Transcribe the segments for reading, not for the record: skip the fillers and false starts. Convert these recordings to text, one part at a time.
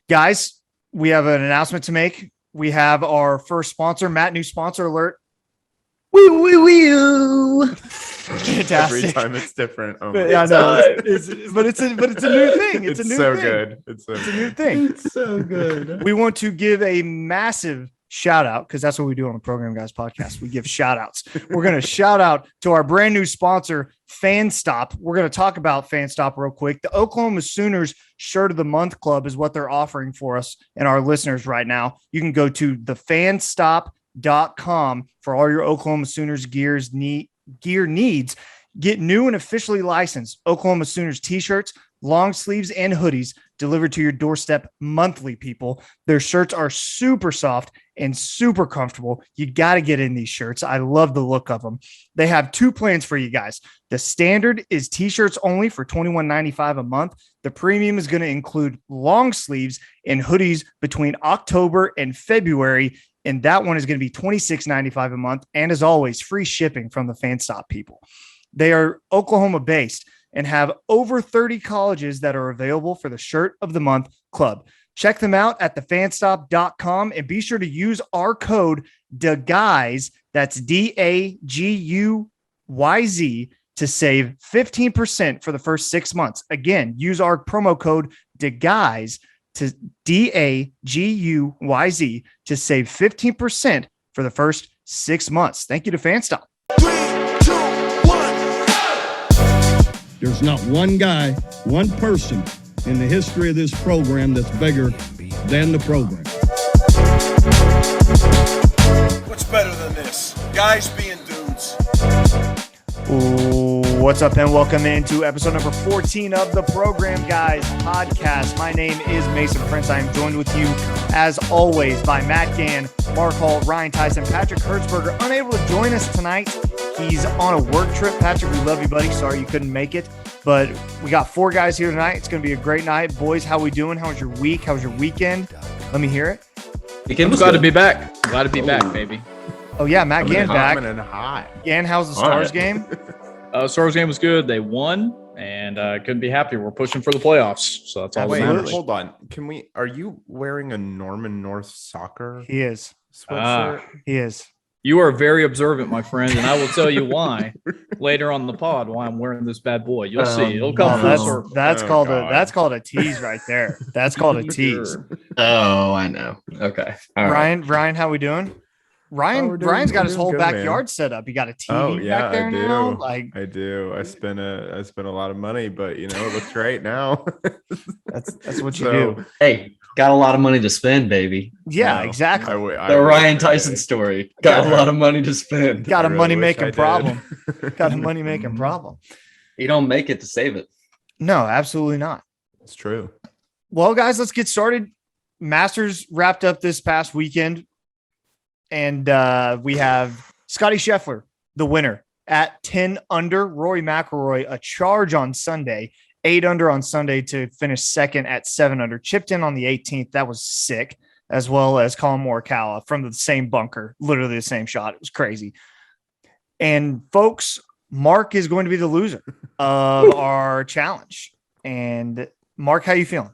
Guys, we have an announcement to make. We have our first sponsor, Matt, new sponsor alert. Woo, woo, woo. Fantastic. Every time it's different. Oh But, I know, but it's a new thing. It's a new so thing. good. It's a new thing. It's so good. We want to give a massive shout out because that's what we do on the Program Guys podcast. We give shout outs. We're going to shout out to our brand new sponsor, FanStop. We're going to talk about FanStop real quick. The Oklahoma Sooners Shirt of the Month Club is what they're offering for us and our listeners right now. You can go to thefanstop.com for all your Oklahoma Sooners gear needs. Get new and officially licensed Oklahoma Sooners t-shirts, long sleeves, and hoodies delivered to your doorstep monthly, people. Their shirts are super soft and super comfortable. You got to get in these shirts. I love the look of them. They have two plans for you guys. The standard is t-shirts only for $21.95 a month. The premium is going to include long sleeves and hoodies between October and February. And that one is going to be $26.95 a month. And as always, free shipping from the FanStop people. They are Oklahoma based and have over 30 colleges that are available for the Shirt of the Month Club. Check them out at thefanstop.com and be sure to use our code Guyz, that's DAGUYZ, to save 15% for the first 6 months. Again, use our promo code Guyz to DAGUYZ to save 15% for the first 6 months. Thank you to FanStop. There's not one guy, one person in the history of this program that's bigger than the program. What's better than this? Guys being dudes. What's up, and welcome into episode number 14 of the Program Guys podcast. My name is Mason Prince. I am joined with you, as always, by Matt Gann, Mark Hall, Ryan Tyson, Patrick Hertzberger, unable to join us tonight. He's on a work trip. Patrick, we love you, buddy. Sorry you couldn't make it, but we got 4 guys here tonight. It's going to be a great night. Boys, how we doing? How was your week? How was your weekend? Let me hear it. I'm glad to be back. Glad to be back, baby. Oh, yeah, Matt Gann back. And hot. Gann, how's the Stars game? Stars game was good. They won, and couldn't be happier. We're pushing for the playoffs, so that's all that matters. Hold on. Are you wearing a Norman North soccer He is. sweatshirt? He is. You are very observant, my friend, and I will tell you why later on in the pod why I'm wearing this bad boy. You'll see. It'll come full circle. That's called a tease right there. That's called a tease. Oh, I know. Okay. All right. Ryan, how we doing? Ryan's got his whole backyard set up. You got a TV back there now? I do. I spent a lot of money, but it looks great now. That's what you do. Hey, got a lot of money to spend, baby. Yeah, exactly. The Ryan Tyson story. Got a lot of money to spend. Got a money-making problem. Got a money-making problem. You don't make it to save it. No, absolutely not. It's true. Well, guys, let's get started. Masters wrapped up this past weekend. And we have Scotty Scheffler, the winner, at 10 under. Rory McIlroy, a charge on Sunday, 8 under on Sunday to finish second at 7 under. Chipped in on the 18th. That was sick, as well as Colin Morikawa from the same bunker, literally the same shot. It was crazy. And, folks, Mark is going to be the loser of our challenge. And, Mark, how you feeling?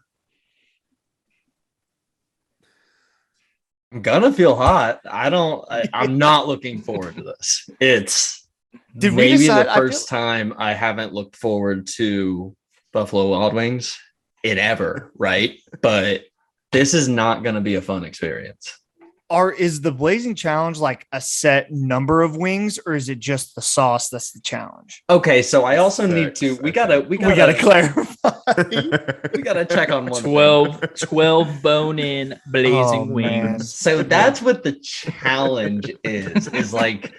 I'm gonna feel hot. I'm not looking forward to this. It's maybe the first time I haven't looked forward to Buffalo Wild Wings in ever, right? But this is not gonna be a fun experience. Is the Blazing Challenge like a set number of wings, or is it just the sauce that's the challenge? Okay, so I also need to we gotta clarify. We gotta check on one 12 bone-in blazing wings. Man. So that's what the challenge is like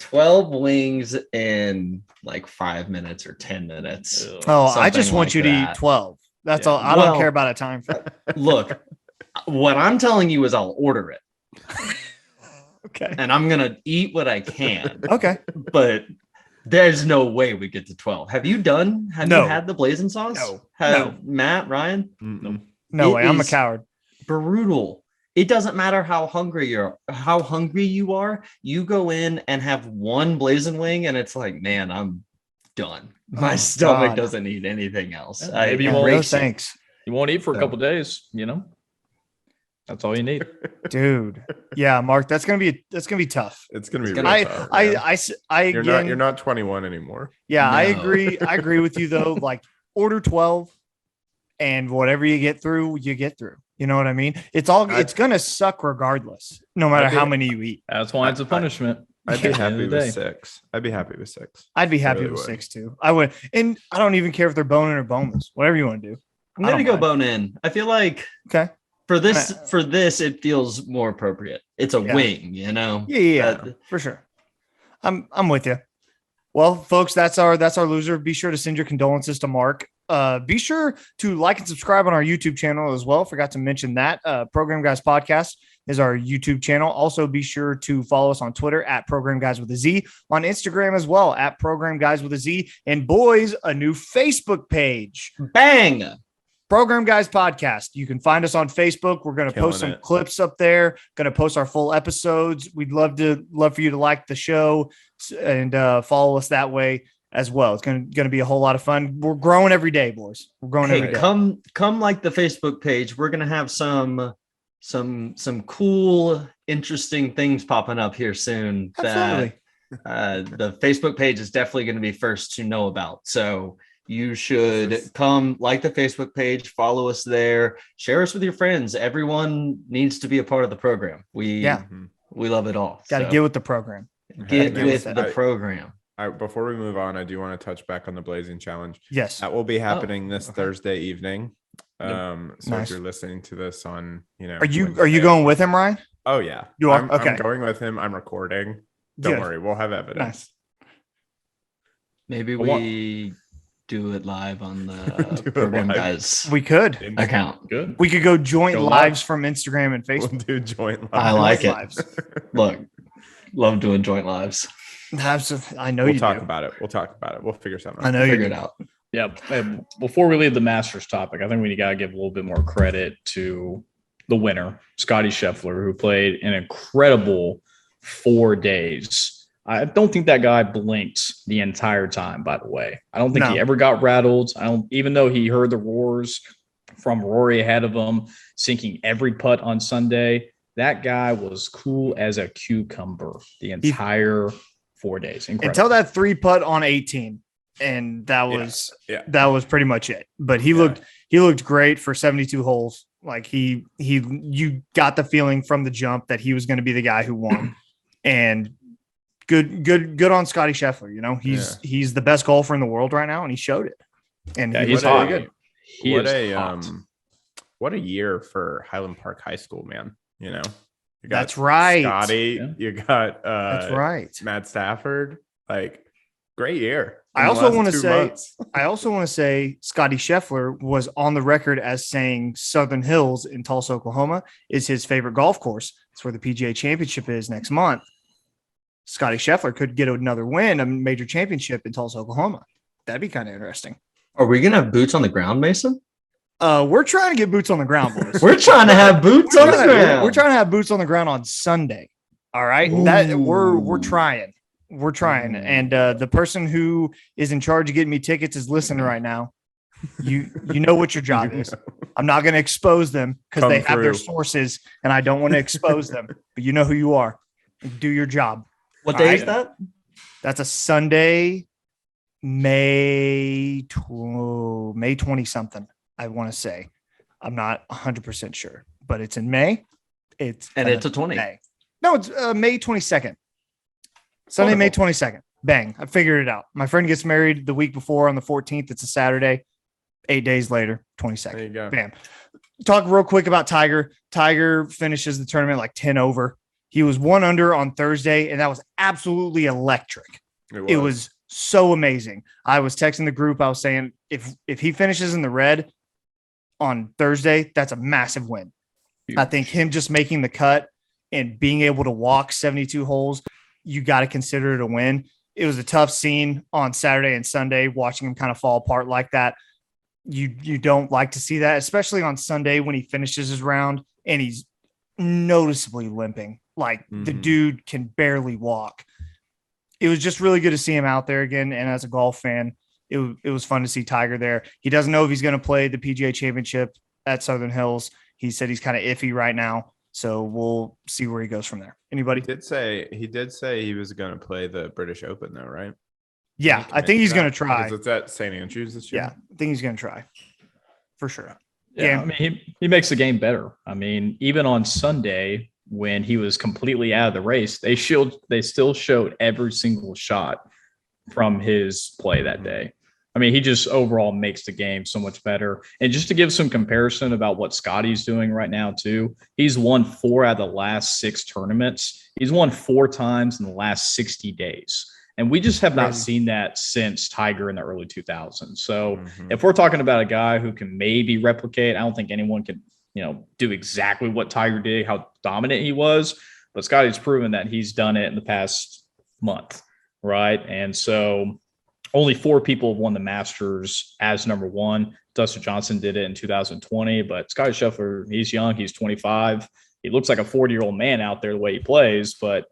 12 wings in like 5 minutes or 10 minutes. I just want you to eat 12. That's all. I don't care about a time frame. Look, what I'm telling you is I'll order it. Okay. And I'm going to eat what I can. Okay. But there's no way we get to 12. Have you had the blazing sauce? No. Matt, Ryan? No way. I'm a coward. Brutal. It doesn't matter how hungry you are. You go in and have one blazing wing and it's like, man, I'm done. My stomach doesn't need anything else. Maybe you won't. Thanks. You won't eat for a couple days, That's all you need. Dude. Yeah, Mark, that's gonna be tough. It's gonna be It's real gonna- tough, I, man. again, You're not 21 anymore. yeah, I No. agree. I agree with you though. Like order 12 and whatever you get through, you get through. You know what I mean? It's gonna suck regardless, no matter how many you eat. That's why it's a punishment. I'd be At the end happy of the with day. 6. I'd be happy with 6. I'd be happy Really with would. 6 too. I would, and I don't even care if they're bone in or boneless, whatever you want to do. I'm I gonna don't go mind. bone in. I feel like Okay. for this it feels more appropriate. It's a Yeah. wing, you know. Yeah, But- for sure. I'm with you. Well, folks, that's our loser. Be sure to send your condolences to Mark. Be sure to like and subscribe on our YouTube channel as well. Forgot to mention that. Program Guys Podcast is our YouTube channel. Also, be sure to follow us on Twitter at Program Guys with a Z, on Instagram as well at Program Guys with a Z, and boys, a new Facebook page. Bang! Program Guys Podcast. You can find us on Facebook. We're going to post some Killing it. clips up there. Going to post our full episodes. We'd love for you to like the show and follow us that way as well. It's going to be a whole lot of fun. We're growing every day, boys. We're growing every Hey, day. come like the Facebook page. We're gonna have some cool, interesting things popping up here soon. Absolutely. That the Facebook page is definitely going to be first to know about. So you should come like the Facebook page, follow us there, share us with your friends. Everyone needs to be a part of the program. We love it all. Got to So get with the program. get get with with the it. program. Before we move on, I do want to touch back on the Blazing Challenge. Yes. That will be happening this okay. Thursday evening. So Nice. if you're listening to this on, Are you Wednesday- going with him, Ryan? Oh yeah, You are? I'm Okay. going with him. I'm recording. Don't Good. worry, we'll have evidence. Nice. Maybe Well, we do it live on Do the it program live. guys We could. account. Good. We could go joint Go lives from Instagram and We'll Facebook. do joint. I live. like it. Lives. Look, love doing joint lives. I know We'll you talk do. about it. We'll talk about it. We'll figure something I out. know you Figure do. it out. Yeah. And before we leave the Masters topic, I think we got to give a little bit more credit to the winner, Scotty Scheffler, who played an incredible 4 days. I don't think that guy blinked the entire time, by the way. I don't think No. he ever got rattled. Even though he heard the roars from Rory ahead of him, sinking every putt on Sunday, that guy was cool as a cucumber the entire 4 days. Incredible. Until that 3-putt on 18. And that was that was pretty much it. But he looked great for 72 holes. Like you got the feeling from the jump that he was going to be the guy who won. And good on Scotty Scheffler. You know, he's the best golfer in the world right now, and he showed it. And Yeah, he he's looked hot. really good. He is hot. What a year for Highland Park High School, man. You know, you got That's right. Scotty, Yeah. you got That's right. Matt Stafford. Like, great year. I in the also last want to 2 say, months. Scotty Scheffler was on the record as saying Southern Hills in Tulsa, Oklahoma is his favorite golf course. It's where the PGA Championship is next month. Scotty Scheffler could get another win, a major championship in Tulsa, Oklahoma. That'd be kind of interesting. Are we gonna have boots on the ground, Mason? We're trying to get boots on the ground, boys. We're trying to have boots on the ground. We're trying to have boots on the ground on Sunday. All right. We're trying. We're trying. And the person who is in charge of getting me tickets is listening right now. You know what your job is. I'm not going to expose them because Come they have their through. sources and I don't want to expose them. But you know who you are. Do your job. What All day right. is that? That's a Sunday, May 20 something. I want to say. I'm not 100% sure, but it's in May. It's a 20. May. No, it's May 22nd. Sunday, May 22nd. Bang. I figured it out. My friend gets married the week before on the 14th. It's a Saturday. 8 days later, 22nd. There you go. Bam. Talk real quick about Tiger. Tiger finishes the tournament like 10 over. He was 1 under on Thursday, and that was absolutely electric. It was so amazing. I was texting the group. I was saying, if he finishes in the red on Thursday, that's a massive win. I think him just making the cut and being able to walk 72 holes, you got to consider it a win. It was a tough scene on Saturday and Sunday, watching him kind of fall apart like that. You don't like to see that, especially on Sunday when he finishes his round and he's noticeably limping. Like the dude can barely walk. It was just really good to see him out there again. And as a golf fan, it was fun to see Tiger there. He doesn't know if he's going to play the PGA Championship at Southern Hills. He said he's kind of iffy right now. So we'll see where he goes from there. Anybody? He did say he was going to play the British Open though, right? Yeah, I think he's going to try. Because it's at St. Andrews this year. Yeah, I think he's going to try for sure. Yeah, I mean, he makes the game better. I mean, even on Sunday when he was completely out of the race, they still showed every single shot from his play that day. I mean, he just overall makes the game so much better. And just to give some comparison about what Scotty's doing right now too, he's won 4 out of the last 6 tournaments. He's won 4 times in the last 60 days. And we just have not seen that since Tiger in the early 2000s. So if we're talking about a guy who can maybe replicate, I don't think anyone can, do exactly what Tiger did, how dominant he was. But Scotty's proven that he's done it in the past month, right? And so only 4 people have won the Masters as number 1. Dustin Johnson did it in 2020, but Scotty Scheffler, he's young. He's 25. He looks like a 40-year-old man out there the way he plays, but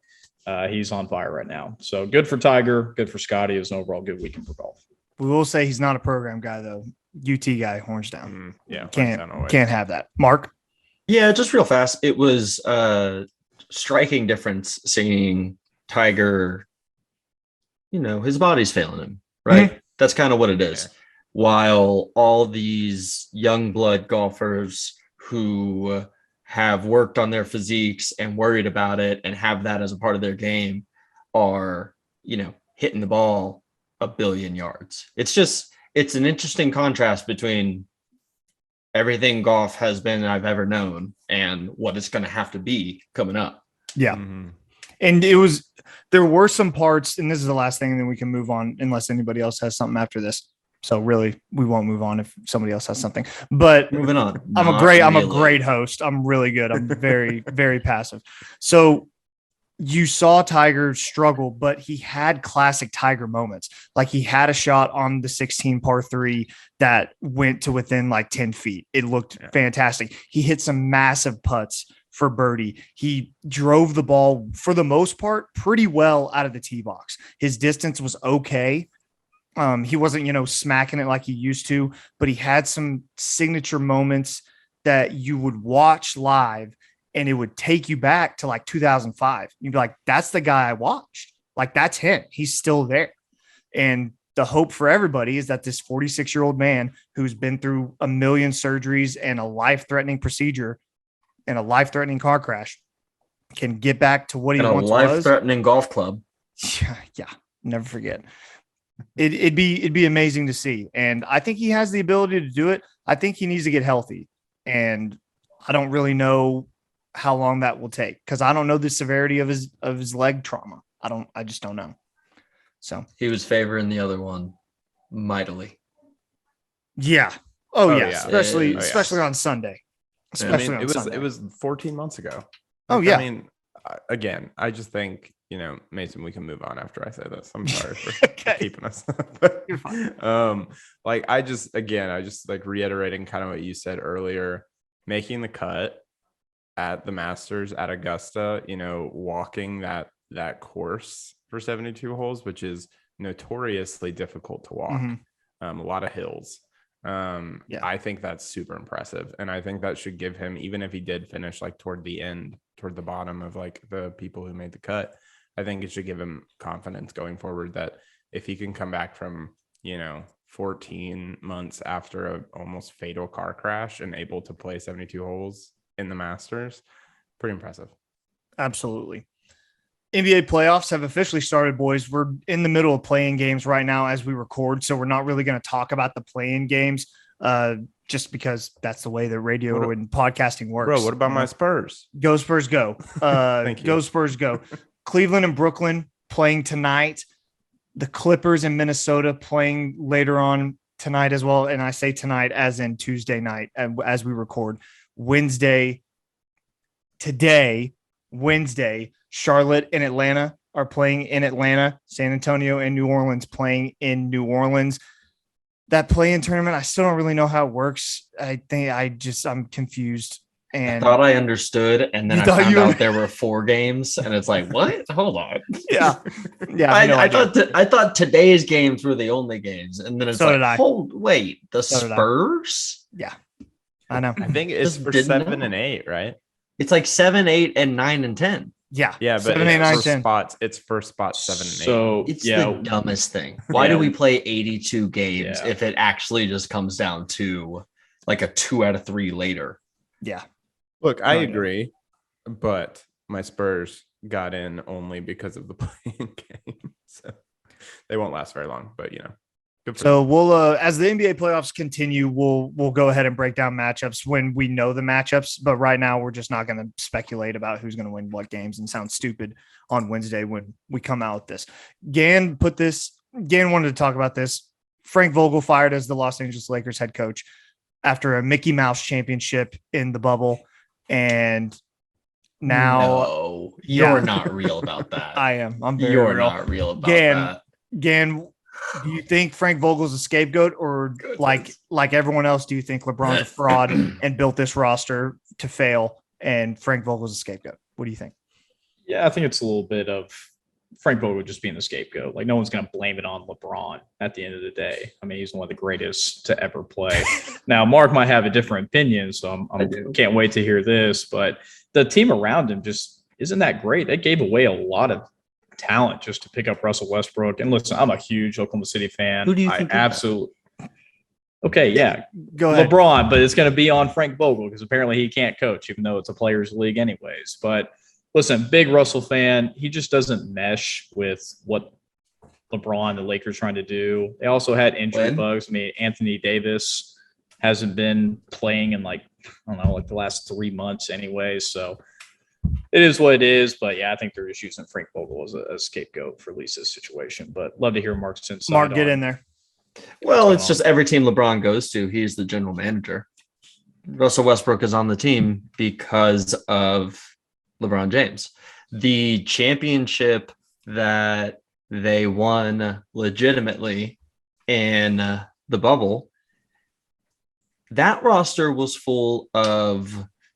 he's on fire right now. So good for Tiger, good for Scotty. It was an overall good weekend for golf. We will say he's not a program guy, though. UT guy, horns down. Yeah. Can't have that. Mark? Yeah, just real fast. It was a striking difference seeing Tiger, his body's failing him, right? Mm-hmm. That's kind of what it is. Yeah. While all these young blood golfers who have worked on their physiques and worried about it and have that as a part of their game are, hitting the ball a billion yards. It's an interesting contrast between everything golf has been I've ever known and what it's going to have to be coming up. Yeah. Mm-hmm. And there were some parts, and this is the last thing, and then we can move on unless anybody else has something after this. So really, we won't move on if somebody else has something. But moving on. I'm a great host. I'm really good. I'm very, very passive. So you saw Tiger struggle, but he had classic Tiger moments. Like he had a shot on the 16 par 3 that went to within like 10 feet. It looked fantastic. He hit some massive putts for birdie. He drove the ball for the most part pretty well out of the tee box. His distance was okay. He wasn't, smacking it like he used to, but he had some signature moments that you would watch live and it would take you back to like 2005. You'd be like, that's the guy I watched. Like, that's him. He's still there. And the hope for everybody is that this 46-year-old man who's been through a million surgeries and a life-threatening procedure and a life-threatening car crash can get back to what he once was. A life-threatening golf club. Yeah. Never forget. It'd be amazing to see. And I think he has the ability to do it. I think he needs to get healthy. And I don't really know how long that will take because I don't know the severity of his leg trauma. I just don't know. So he was favoring the other one mightily. Yeah. Especially on Sunday. It was 14 months ago. Oh yeah. I mean, again, I just think, Mason, we can move on after I say this. I'm sorry for keeping us. You're fine. I just like reiterating kind of what you said earlier, making the cut at the Masters at Augusta, walking that course for 72 holes, which is notoriously difficult to walk. A lot of hills. I think that's super impressive. And I think that should give him, even if he did finish like toward the bottom of like the people who made the cut, I think it should give him confidence going forward that if he can come back from, 14 months after a almost fatal car crash and able to play 72 holes in the Masters, pretty impressive. Absolutely. NBA playoffs have officially started, boys. We're in the middle of playing games right now as we record, so we're not really going to talk about the playing games just because that's the way that radio and podcasting works. Bro, what about my Spurs? Go Spurs, go. Thank you. Go Spurs, go. Cleveland and Brooklyn playing tonight. The Clippers in Minnesota playing later on tonight as well, and I say tonight as in Tuesday night as we record. Wednesday, Charlotte and Atlanta are playing in Atlanta. San Antonio and New Orleans playing in New Orleans. That play-in tournament, I still don't really know how it works. I'm confused. And I thought I understood, and then I found out there were 4 games, and it's like, what? Hold on. Yeah. I thought today's games were the only games, and then it's wait, the Spurs? Yeah. I know. I think it's Just for didn't 7 know. and 8, right? It's like 7, 8, and 9 and 10. Yeah. Yeah, but 7, 8, 9, it's for 10. spots. It's for spots 7 and 8. So It's yeah, the dumbest thing. Why do Yeah. we play 82 games Yeah. if it actually just comes down to like a 2 out of 3 later? Yeah. Look, I Oh, yeah. agree, but my Spurs got in only because of the playing game, so they won't last very long. But good for So we'll as the NBA playoffs continue, we'll go ahead and break down matchups when we know the matchups. But right now, we're just not going to speculate about who's going to win what games and sound stupid on Wednesday when we come out with this. Gann wanted to talk about this. Frank Vogel fired as the Los Angeles Lakers head coach after a Mickey Mouse championship in the bubble, and now No, you're not real about that. I am. I'm very You're real. not real about Gann, that. Gann, do you think Frank Vogel's a scapegoat, or like everyone else, do you think LeBron's a fraud and built this roster to fail and Frank Vogel's a scapegoat? What do you think? Yeah, I think it's a little bit of Frank Vogel just being the scapegoat. Like, no one's going to blame it on LeBron at the end of the day. I mean, he's one of the greatest to ever play. Now, Mark might have a different opinion, so I can't wait to hear this. But the team around him just isn't that great. They gave away a lot of talent just to pick up Russell Westbrook. And listen, I'm a huge Oklahoma City fan. Who do you think? Absolutely. Okay, yeah. Go ahead. LeBron, but it's going to be on Frank Vogel because apparently he can't coach, even though it's a players' league anyways. But listen, big Russell fan. He just doesn't mesh with what LeBron, the Lakers, trying to do. They also had injury bugs. I mean, Anthony Davis hasn't been playing in like the last 3 months anyway. So it is what it is. But yeah, I think they're just using Frank Vogel as a scapegoat for at least this situation. But love to hear Mark's insight. Mark, get in there. Well, it's just every team LeBron goes to, he's the general manager. Russell Westbrook is on the team because of LeBron James. The championship that they won legitimately in the bubble, that roster was full of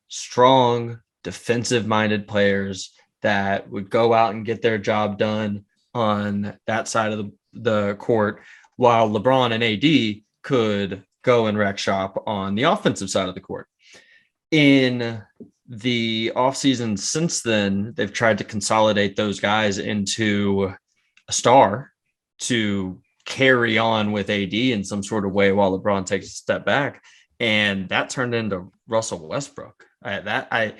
strong, defensive-minded players that would go out and get their job done on that side of the court, while LeBron and AD could go and wreck shop on the offensive side of the court. In the offseason since then, they've tried to consolidate those guys into a star to carry on with AD in some sort of way while LeBron takes a step back. And that turned into Russell Westbrook. I'm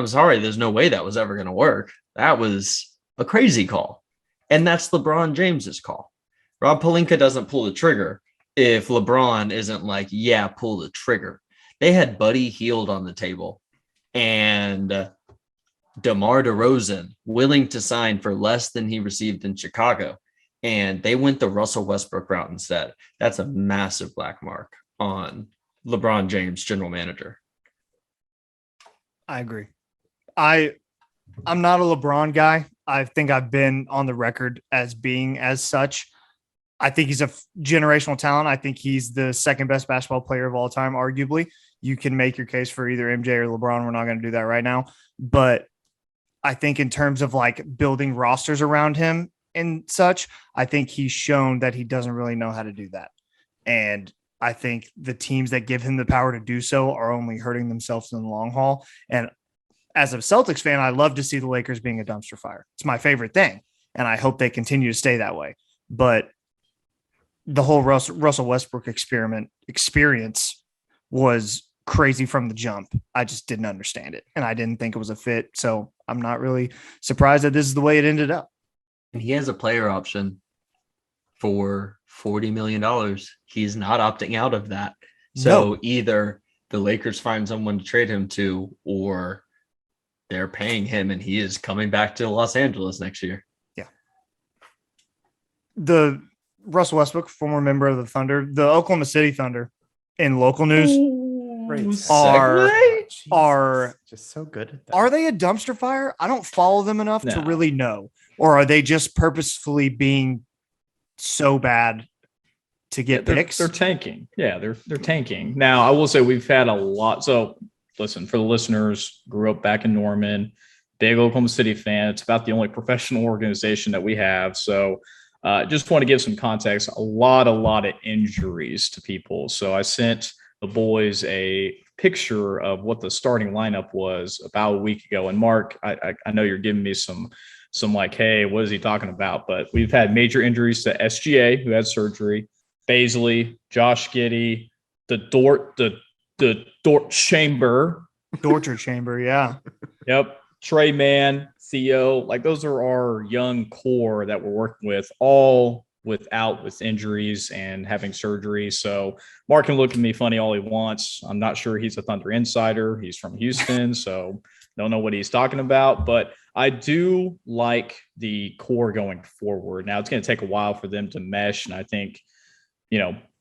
sorry, there's no way that was ever going to work. That was a crazy call. And that's LeBron James's call. Rob Pelinka doesn't pull the trigger if LeBron isn't like, yeah, pull the trigger. They had Buddy Hield on the table and DeMar DeRozan willing to sign for less than he received in Chicago. And they went the Russell Westbrook route instead. That's a massive black mark on LeBron James, general manager. I agree. I'm not a LeBron guy. I think I've been on the record as being as such. I think he's a generational talent. I think he's the second best basketball player of all time, arguably. You can make your case for either MJ or LeBron. We're not going to do that right now. But I think in terms of like building rosters around him and such, I think he's shown that he doesn't really know how to do that. And I think the teams that give him the power to do so are only hurting themselves in the long haul. And as a Celtics fan, I love to see the Lakers being a dumpster fire. It's my favorite thing. And I hope they continue to stay that way. But the whole Russell Westbrook experience was crazy from the jump. I just didn't understand it. And I didn't think it was a fit. So I'm not really surprised that this is the way it ended up. And he has a player option for $40 million. He's not opting out of that. So either the Lakers find someone to trade him to, or they're paying him and he is coming back to Los Angeles next year. Yeah. The Russell Westbrook, former member of the Thunder, the Oklahoma City Thunder in local news are just so good at that. Are they a dumpster fire? I don't follow them enough to really know. Or are they just purposefully being so bad to get picks? They're tanking. Yeah, they're tanking. Now, I will say we've had a lot. So listen, for the listeners, grew up back in Norman, big Oklahoma City fan. It's about the only professional organization that we have. So just want to give some context. A lot of injuries to people. So I sent the boys a picture of what the starting lineup was about a week ago. And Mark, I know you're giving me some like, hey, what is he talking about? But we've had major injuries to SGA, who had surgery, Baisley, Josh Giddey, the Dort Chamber. Torture chamber, yeah. Yep. Trey Mann, Theo, like those are our young core that we're working with, all with injuries and having surgery. So Mark can look at me funny all he wants. I'm not sure he's a Thunder insider. He's from Houston, so don't know what he's talking about. But I do like the core going forward. Now it's going to take a while for them to mesh, and I think,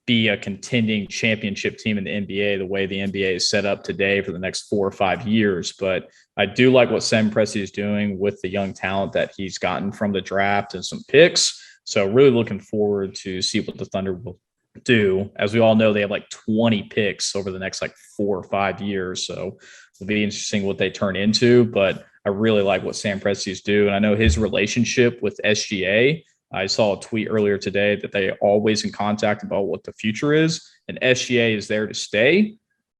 be a contending championship team in the NBA the way the NBA is set up today for the next 4 or 5 years. But I do like what Sam Presti is doing with the young talent that he's gotten from the draft and some picks. So really looking forward to see what the Thunder will do. As we all know, they have like 20 picks over the next 4 or 5 years. So it'll be interesting what they turn into. But I really like what Sam Presti is doing. I know his relationship with SGA. I saw a tweet earlier today that they are always in contact about what the future is, and SGA is there to stay,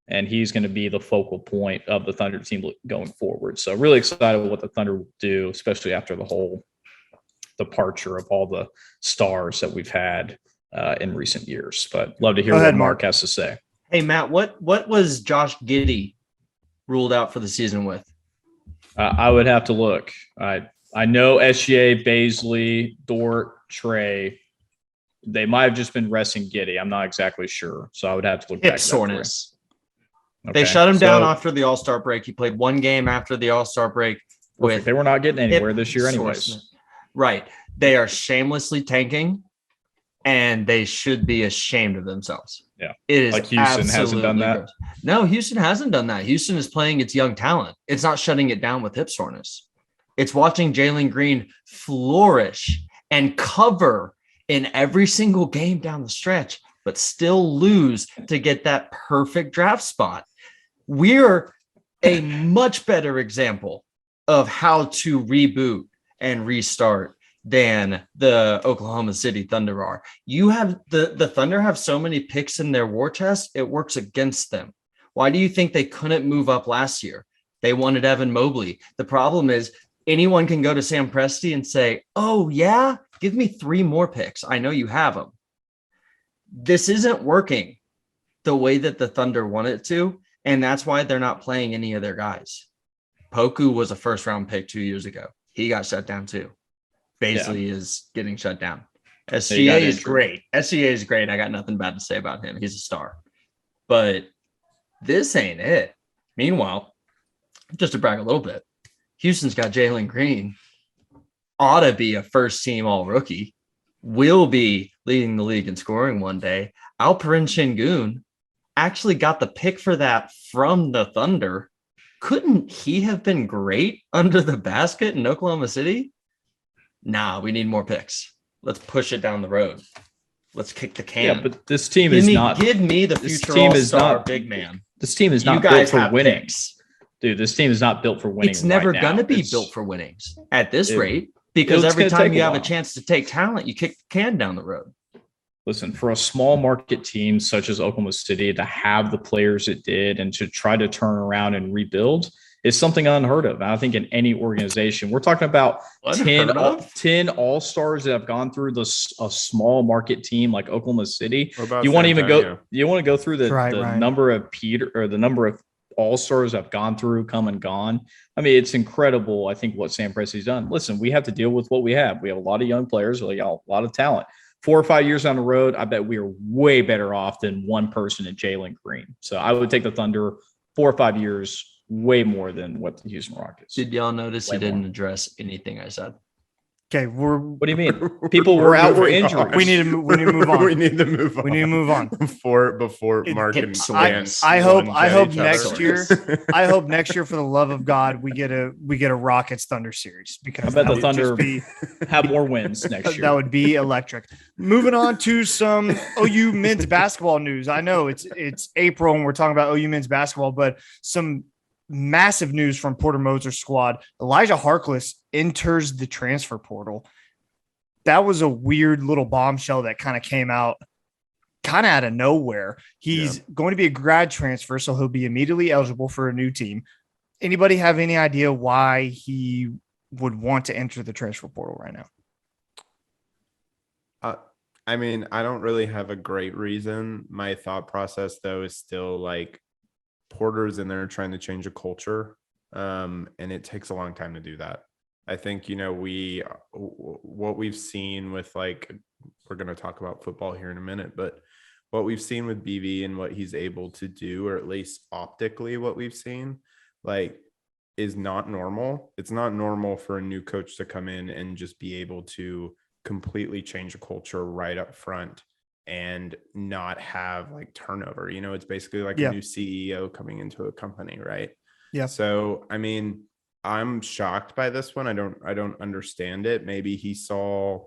and he's going to be the focal point of the Thunder team going forward. So really excited about what the Thunder will do, especially after the whole departure of all the stars that we've had in recent years. But love to hear what Mark has to say. Hey, Matt, what was Josh Giddey ruled out for the season with? I would have to look. I know SGA, Baisley, Dort, Trey. They might have just been resting Giddey. I'm not exactly sure. So I would have to look back. Hip soreness. Okay. They shut him down after the All-Star break. He played one game after the All-Star break. They were not getting anywhere this year anyways. Right. They are shamelessly tanking, and they should be ashamed of themselves. Yeah. It is like Houston hasn't done that. Gross. No, Houston hasn't done that. Houston is playing its young talent. It's not shutting it down with hip soreness. It's watching Jalen Green flourish and cover in every single game down the stretch, but still lose to get that perfect draft spot. We're a much better example of how to reboot and restart than the Oklahoma City Thunder are. You have the Thunder have so many picks in their war chest, it works against them. Why do you think they couldn't move up last year? They wanted Evan Mobley. The problem is anyone can go to Sam Presti and say, oh, yeah, give me 3 more picks. I know you have them. This isn't working the way that the Thunder want it to, and that's why they're not playing any of their guys. Poku was a first-round pick 2 years ago. He got shut down too. Baisley is getting shut down. SGA is great. SGA is great. I got nothing bad to say about him. He's a star. But this ain't it. Meanwhile, just to brag a little bit, Houston's got Jalen Green, ought to be a first-team all-rookie, will be leading the league in scoring one day. Alperen Şengün actually got the pick for that from the Thunder. Couldn't he have been great under the basket in Oklahoma City? Nah, we need more picks. Let's push it down the road. Let's kick the can. Yeah, but this team is not. Give me the future all-star big man. This team is not built for winning. Picks. Dude, this team is not built for winning. It's never going to be built for winnings at this rate, because every time you have a chance to take talent, you kick the can down the road. Listen, for a small market team such as Oklahoma City to have the players it did and to try to turn around and rebuild is something unheard of. I think in any organization, we're talking about 10 all-stars that have gone through a small market team like Oklahoma City. You want to go through the number of the number of all-stars have gone through, come and gone. I mean, it's incredible. I think what Sam Presti's done. Listen, we have to deal with what we have. We have a lot of young players, a lot of talent. 4 or 5 years down the road, I bet we are way better off than one person in Jalen Green. So I would take the Thunder 4 or 5 years, way more than what the Houston Rockets. Did y'all notice he didn't address anything I said? Okay, what do you mean? People were out for injuries. We need to move on. We need to move on. We need to move on before Mark and I hope next year. I hope next year, for the love of God, we get a Rockets Thunder series, because I bet the Thunder have more wins next year. That would be electric. Moving on to some OU men's basketball news. I know it's April and we're talking about OU men's basketball, but some massive news from Porter Moser's squad. Elijah Harkless enters the transfer portal. That was a weird little bombshell that kind of came out kind of out of nowhere. He's going to be a grad transfer, so he'll be immediately eligible for a new team. Anybody have any idea why he would want to enter the transfer portal right now? I mean, I don't really have a great reason. My thought process, though, is still like Porter's in there trying to change a culture, and it takes a long time to do that. I think, what we've seen with, like, we're going to talk about football here in a minute, but what we've seen with BV and what he's able to do, or at least optically what we've seen, like, is not normal. It's not normal for a new coach to come in and just be able to completely change a culture right up front and not have like turnover. It's basically like a new CEO coming into a company, right? Yeah. So, I mean, I'm shocked by this one. I don't understand it. Maybe he saw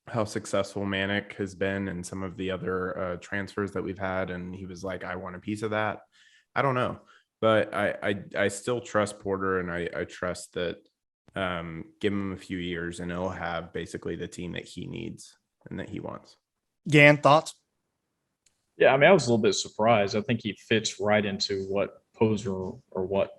how successful Manic has been and some of the other transfers that we've had, and he was like, I want a piece of that. I don't know, but I still trust Porter, and I trust that give him a few years and he'll have basically the team that he needs and that he wants. Gann, thoughts? Yeah, I mean, I was a little bit surprised. I think he fits right into what Poser or what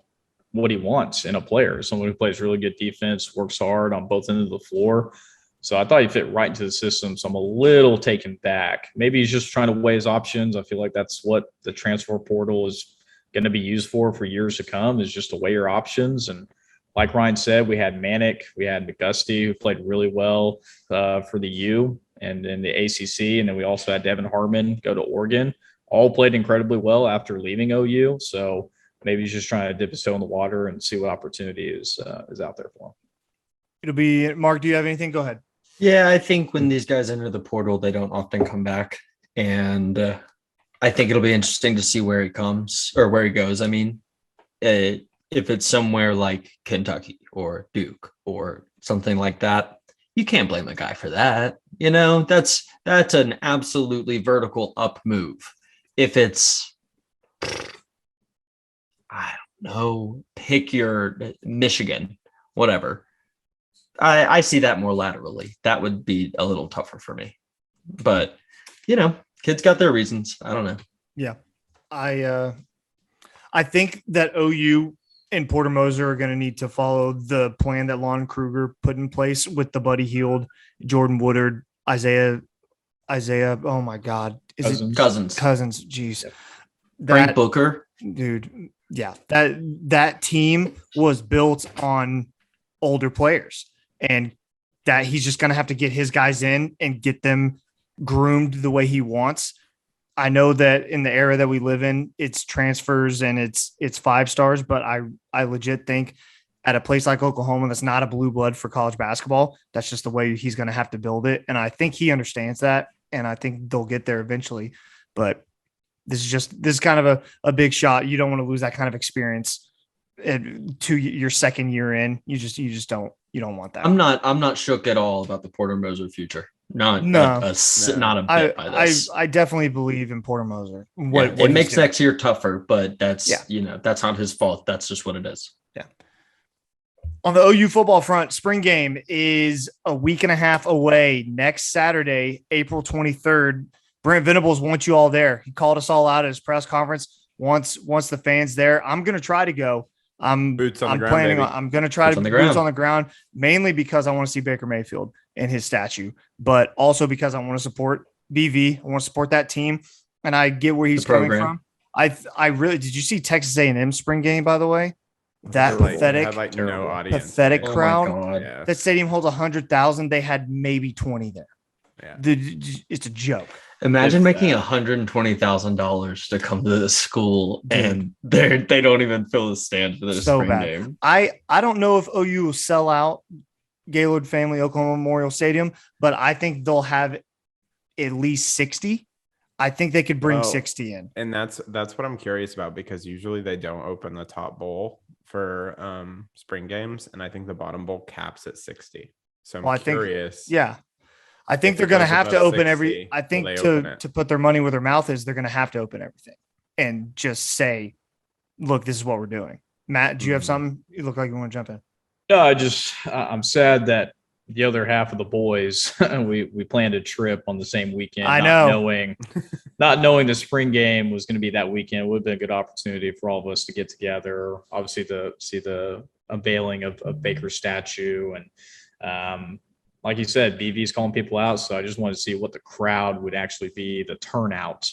he wants in a player. Someone who plays really good defense, works hard on both ends of the floor. So I thought he fit right into the system. So I'm a little taken back. Maybe he's just trying to weigh his options. I feel like that's what the transfer portal is going to be used for years to come, is just to weigh your options. And like Ryan said, we had Manic, we had McGusty, who played really well for the U and in the ACC. And then we also had Devin Harmon go to Oregon. All played incredibly well after leaving OU. So maybe he's just trying to dip his toe in the water and see what opportunity is out there for him. It'll be Mark. Do you have anything? Go ahead. Yeah, I think when these guys enter the portal, they don't often come back. And I think it'll be interesting to see where he comes or where he goes. I mean, if it's somewhere like Kentucky or Duke or something like that, you can't blame a guy for that. That's an absolutely vertical up move. If it's, I don't know, pick your Michigan, whatever. I see that more laterally. That would be a little tougher for me. But, kids got their reasons. I don't know. Yeah. I think that OU and Porter Moser are going to need to follow the plan that Lon Kruger put in place with the Buddy Hield, Jordan Woodard, Isaiah. Oh my God. Cousins? Jeez. Frank Booker. Dude. Yeah. That team was built on older players, and that he's just going to have to get his guys in and get them groomed the way he wants. I know that in the era that we live in, it's transfers and it's 5 stars, but I legit think at a place like Oklahoma, that's not a blue blood for college basketball. That's just the way he's going to have to build it. And I think he understands that. And I think they'll get there eventually, but this is kind of a big shot. You don't want to lose that kind of experience to your second year in. You don't want that. I'm not shook at all about the Porter Moser future. Not a bit by this. I definitely believe in Porter Moser. It makes next year tougher, but that's that's not his fault. That's just what it is. Yeah. On the OU football front, spring game is a week and a half away. Next Saturday, April 23rd. Brent Venables wants you all there. He called us all out at his press conference. Wants the fans there. I'm going to try to go. I'm going to try to boots on the ground, mainly because I want to see Baker Mayfield and his statue, but also because I want to support BV. I want to support that team, and I get where he's coming from. I really did. You see Texas A&M spring game, by the way? That pathetic crowd. Yeah. That stadium holds 100,000. They had maybe 20 there. Yeah. It's a joke. Imagine making $120,000 to come to this school, and they don't even fill the stand for the spring game. I don't know if OU will sell out Gaylord Family Oklahoma Memorial Stadium, but I think they'll have at least 60. I think they could bring 60 in. And that's what I'm curious about, because usually they don't open the top bowl for spring games, and I think the bottom bowl caps at 60. So I'm curious. I think they're going to have to open I think to put their money where their mouth is, they're going to have to open everything and just say, look, this is what we're doing. Matt, do you have something? You look like you want to jump in. No, I'm sad that the other half of the boys, we planned a trip on the same weekend. I not know. not knowing the spring game was going to be that weekend. It would have been a good opportunity for all of us to get together, obviously to see the unveiling of Baker's statue. And like you said, BV's calling people out. So I just wanted to see what the crowd would actually be, the turnout,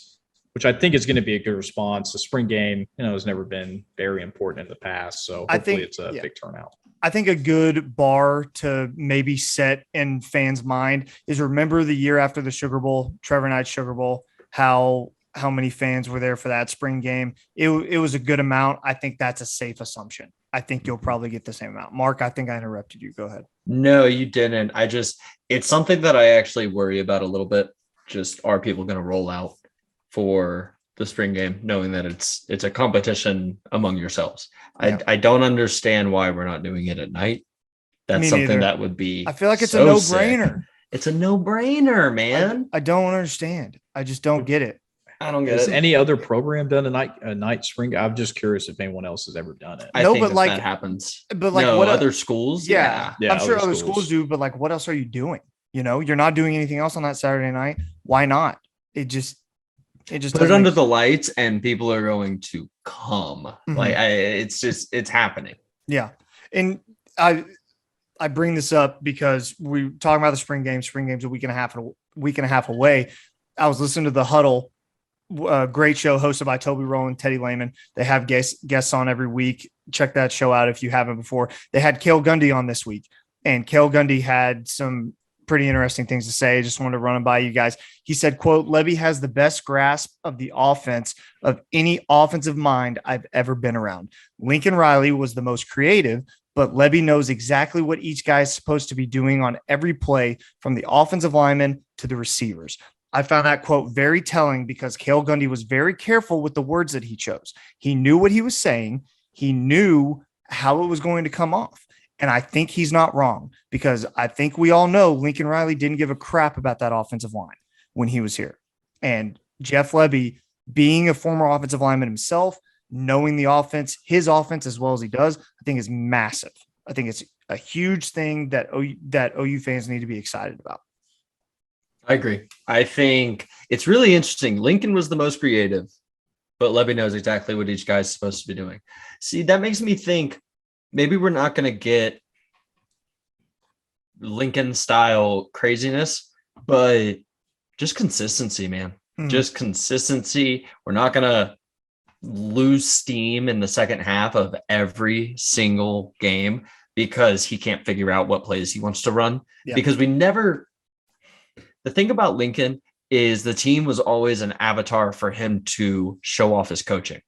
which I think is going to be a good response. The spring game, has never been very important in the past. So hopefully it's a big turnout. I think a good bar to maybe set in fans' mind is remember the year after the Sugar Bowl, Trevor Knight's Sugar Bowl, how many fans were there for that spring game. It was a good amount. I think that's a safe assumption. I think you'll probably get the same amount. Mark, I think I interrupted you. Go ahead. No, you didn't. It's something that I actually worry about a little bit. Just are people going to roll out for the spring game, knowing that it's a competition among yourselves? Yeah. I don't understand why we're not doing it at night. That's something that would be. I feel like it's a no-brainer. Sick. It's a no-brainer, man. I don't understand. I just don't get it. I don't get it. Has any other program done a night spring? I'm just curious if anyone else has ever done it. I think that happens. But like what other schools? Yeah, I'm sure other schools do. But like, what else are you doing? You're not doing anything else on that Saturday night. Why not? It just put it under the lights and people are going to come. Mm-hmm. Like it's happening. Yeah. And I bring this up because we talking about the spring games. Spring games a week and a half away. I was listening to the Huddle, great show hosted by Toby Rowland, Teddy Lehman. They have guests on every week. Check that show out if you haven't before. They had Cale Gundy on this week, and Cale Gundy had some pretty interesting things to say. I just wanted to run them by you guys. He said, quote, Levy has the best grasp of the offense of any offensive mind I've ever been around. Lincoln Riley was the most creative, but Levy knows exactly what each guy is supposed to be doing on every play, from the offensive lineman to the receivers. I found that quote very telling because Cale Gundy was very careful with the words that he chose. He knew what he was saying. He knew how it was going to come off. And I think he's not wrong, because I think we all know Lincoln Riley didn't give a crap about that offensive line when he was here. And Jeff Levy, being a former offensive lineman himself, knowing the offense, his offense as well as he does, I think is massive. I think it's a huge thing that OU fans need to be excited about. I agree. I think it's really interesting. Lincoln was the most creative, but Levy knows exactly what each guy's supposed to be doing. See, that makes me think maybe we're not going to get Lincoln style craziness, but just consistency, man. Just consistency. We're not going to lose steam in the second half of every single game because he can't figure out what plays he wants to run. Yeah. Because the thing about Lincoln is the team was always an avatar for him to show off his coaching.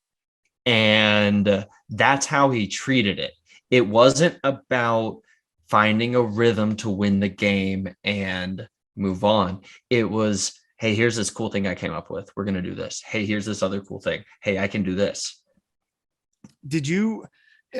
And that's how he treated it. It wasn't about finding a rhythm to win the game and move on. It was, hey, here's this cool thing I came up with. We're going to do this. Hey, here's this other cool thing. Hey, I can do this.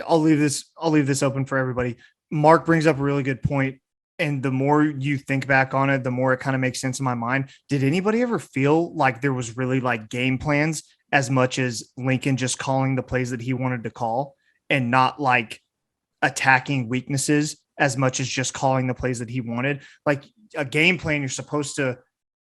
I'll leave this open for everybody. Mark brings up a really good point. And the more you think back on it, the more it kind of makes sense in my mind. Did anybody ever feel like there was really like game plans as much as Lincoln just calling the plays that he wanted to call and not like attacking weaknesses as much as just calling the plays that he wanted? Like a game plan, you're supposed to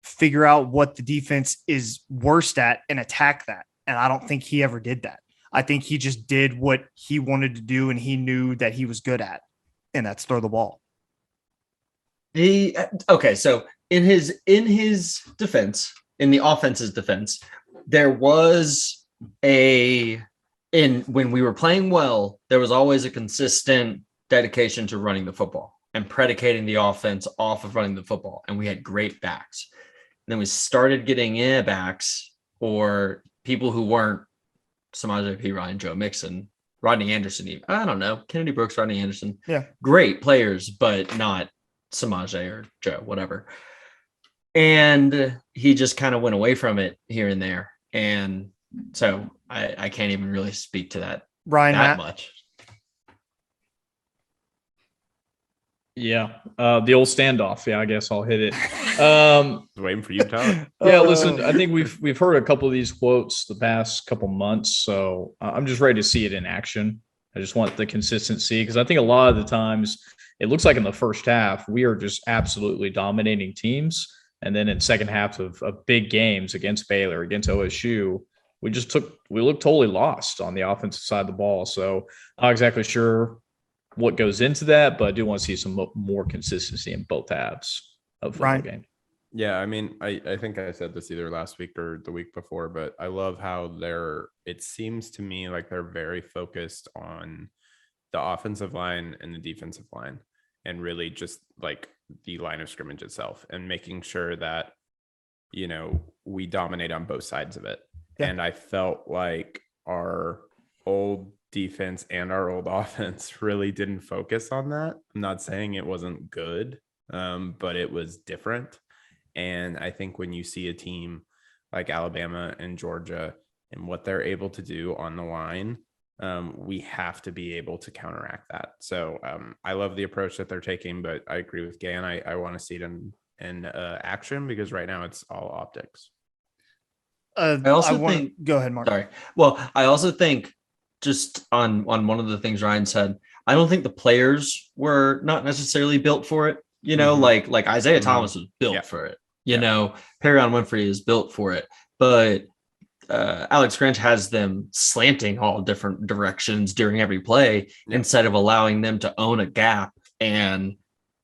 figure out what the defense is worst at and attack that. And I don't think he ever did that. I think he just did what he wanted to do and he knew that he was good at, and that's throw the ball. So in his defense, in the offense's defense, there was when we were playing well, there was always a consistent dedication to running the football and predicating the offense off of running the football. And we had great backs. And then we started getting in backs or people who weren't Samaje P. Ryan, Joe Mixon, Rodney Anderson. Even. I don't know. Kennedy Brooks, Rodney Anderson. Yeah. Great players, but not Samaje or Joe, whatever. And he just kind of went away from it here and there. And so I can't even really speak to that much. Yeah. The old standoff. Yeah, I guess I'll hit it. Waiting for you to talk. Yeah, listen, I think we've heard a couple of these quotes the past couple months. So I'm just ready to see it in action. I just want the consistency because I think a lot of the times it looks like in the first half, we are just absolutely dominating teams. And then in second half of big games against Baylor, against OSU, we looked totally lost on the offensive side of the ball. So not exactly sure what goes into that, but I do want to see some more consistency in both halves of the football game. Yeah, I mean, I think I said this either last week or the week before, but I love how it seems to me like they're very focused on the offensive line and the defensive line, and really just like the line of scrimmage itself, and making sure that, we dominate on both sides of it. Yeah. And I felt like our old defense and our old offense really didn't focus on that. I'm not saying it wasn't good, but it was different. And I think when you see a team like Alabama and Georgia and what they're able to do on the line, we have to be able to counteract that. So I love the approach that they're taking, but I agree with Gay, and I want to see it in action, because right now it's all optics. I also think. Go ahead, Mark. Sorry. Well, I also think, just on one of the things Ryan said, I don't think the players were not necessarily built for it. Like Isaiah Thomas was built for it. Perrion Winfrey is built for it, but Alex Grinch has them slanting all different directions during every play instead of allowing them to own a gap and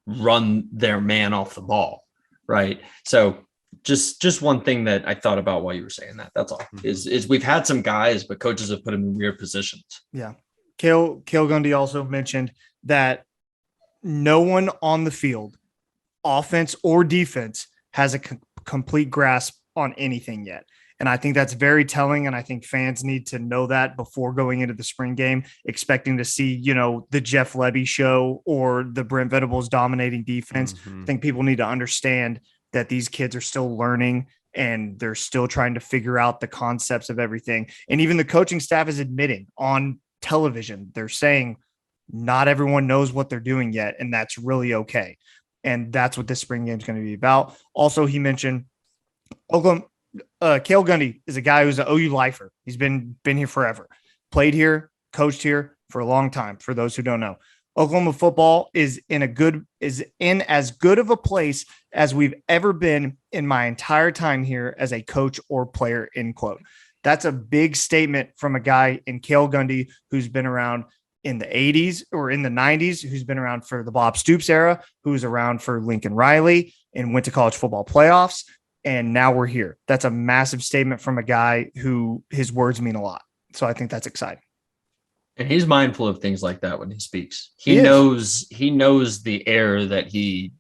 run their man off the ball. Right. So just one thing that I thought about while you were saying that, that's all, is we've had some guys, but coaches have put them in weird positions. Yeah. Cale Gundy also mentioned that no one on the field, offense or defense, has a complete grasp on anything yet. And I think that's very telling. And I think fans need to know that before going into the spring game, expecting to see, the Jeff Levy show or the Brent Venables dominating defense. I think people need to understand that these kids are still learning and they're still trying to figure out the concepts of everything. And even the coaching staff is admitting on television, they're saying not everyone knows what they're doing yet. And that's really okay. And that's what this spring game is going to be about. Also, he mentioned Oklahoma. Cale Gundy is a guy who's an OU lifer. He's been here forever, played here, coached here for a long time. For those who don't know, Oklahoma football is in as good of a place as we've ever been in my entire time here as a coach or player, end quote. That's a big statement from a guy in Cale Gundy who's been around in the 80s or in the 90s, who's been around for the Bob Stoops era, who's around for Lincoln Riley and went to college football playoffs. And now we're here. That's a massive statement from a guy who his words mean a lot. So I think that's exciting. And he's mindful of things like that when he speaks. He knows the air that he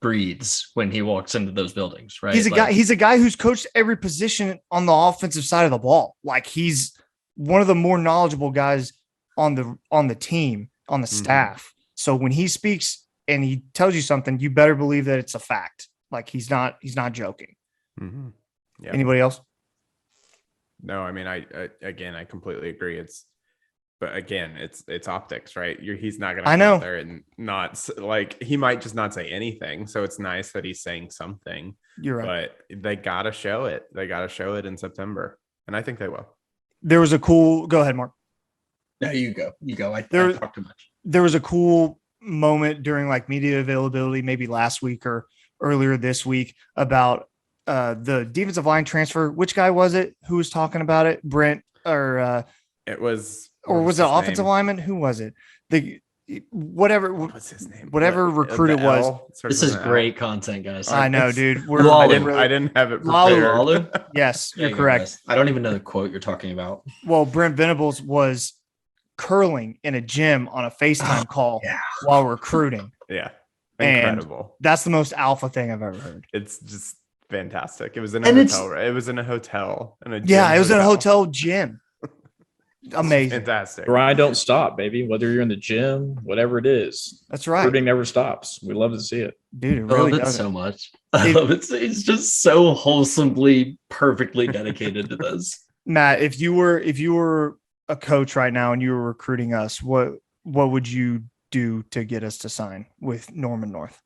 breathes when he walks into those buildings, right? He's a guy who's coached every position on the offensive side of the ball. Like, he's one of the more knowledgeable guys on the team, on the staff. So when he speaks and he tells you something, you better believe that it's a fact. Like, he's not joking. Yeah. Anybody else? No, I mean, I completely agree. But again, it's optics, right? He's not going to go out there and not, like, he might just not say anything. So it's nice that he's saying something. You're right. But they got to show it. They got to show it in September. And I think they will. There was a cool, go ahead, Mark. No, you go. I talk too much. There was a cool moment during like media availability, maybe last week or earlier this week, about the defensive line transfer. Which guy was it who was talking about it? Brent or it was, or was it offensive lineman? Who was it? What's his name? Whatever recruit it was. This is great content, guys. I know, dude. I didn't have it prepared. Yes, you're correct. I don't even know the quote you're talking about. Well, Brent Venables was curling in a gym on a FaceTime call while recruiting. Yeah. Incredible. And that's the most alpha thing I've ever heard. It's just fantastic. It was in a hotel, right? It was in a hotel. It was in a hotel gym. Amazing. Fantastic. Grind don't stop, baby. Whether you're in the gym, whatever it is. That's right. Recruiting never stops. We love to see it. Dude, it really love it so much. I love it. It's just so wholesomely, perfectly dedicated to this. Matt, if you were a coach right now and you were recruiting us, what would you do to get us to sign with Norman North?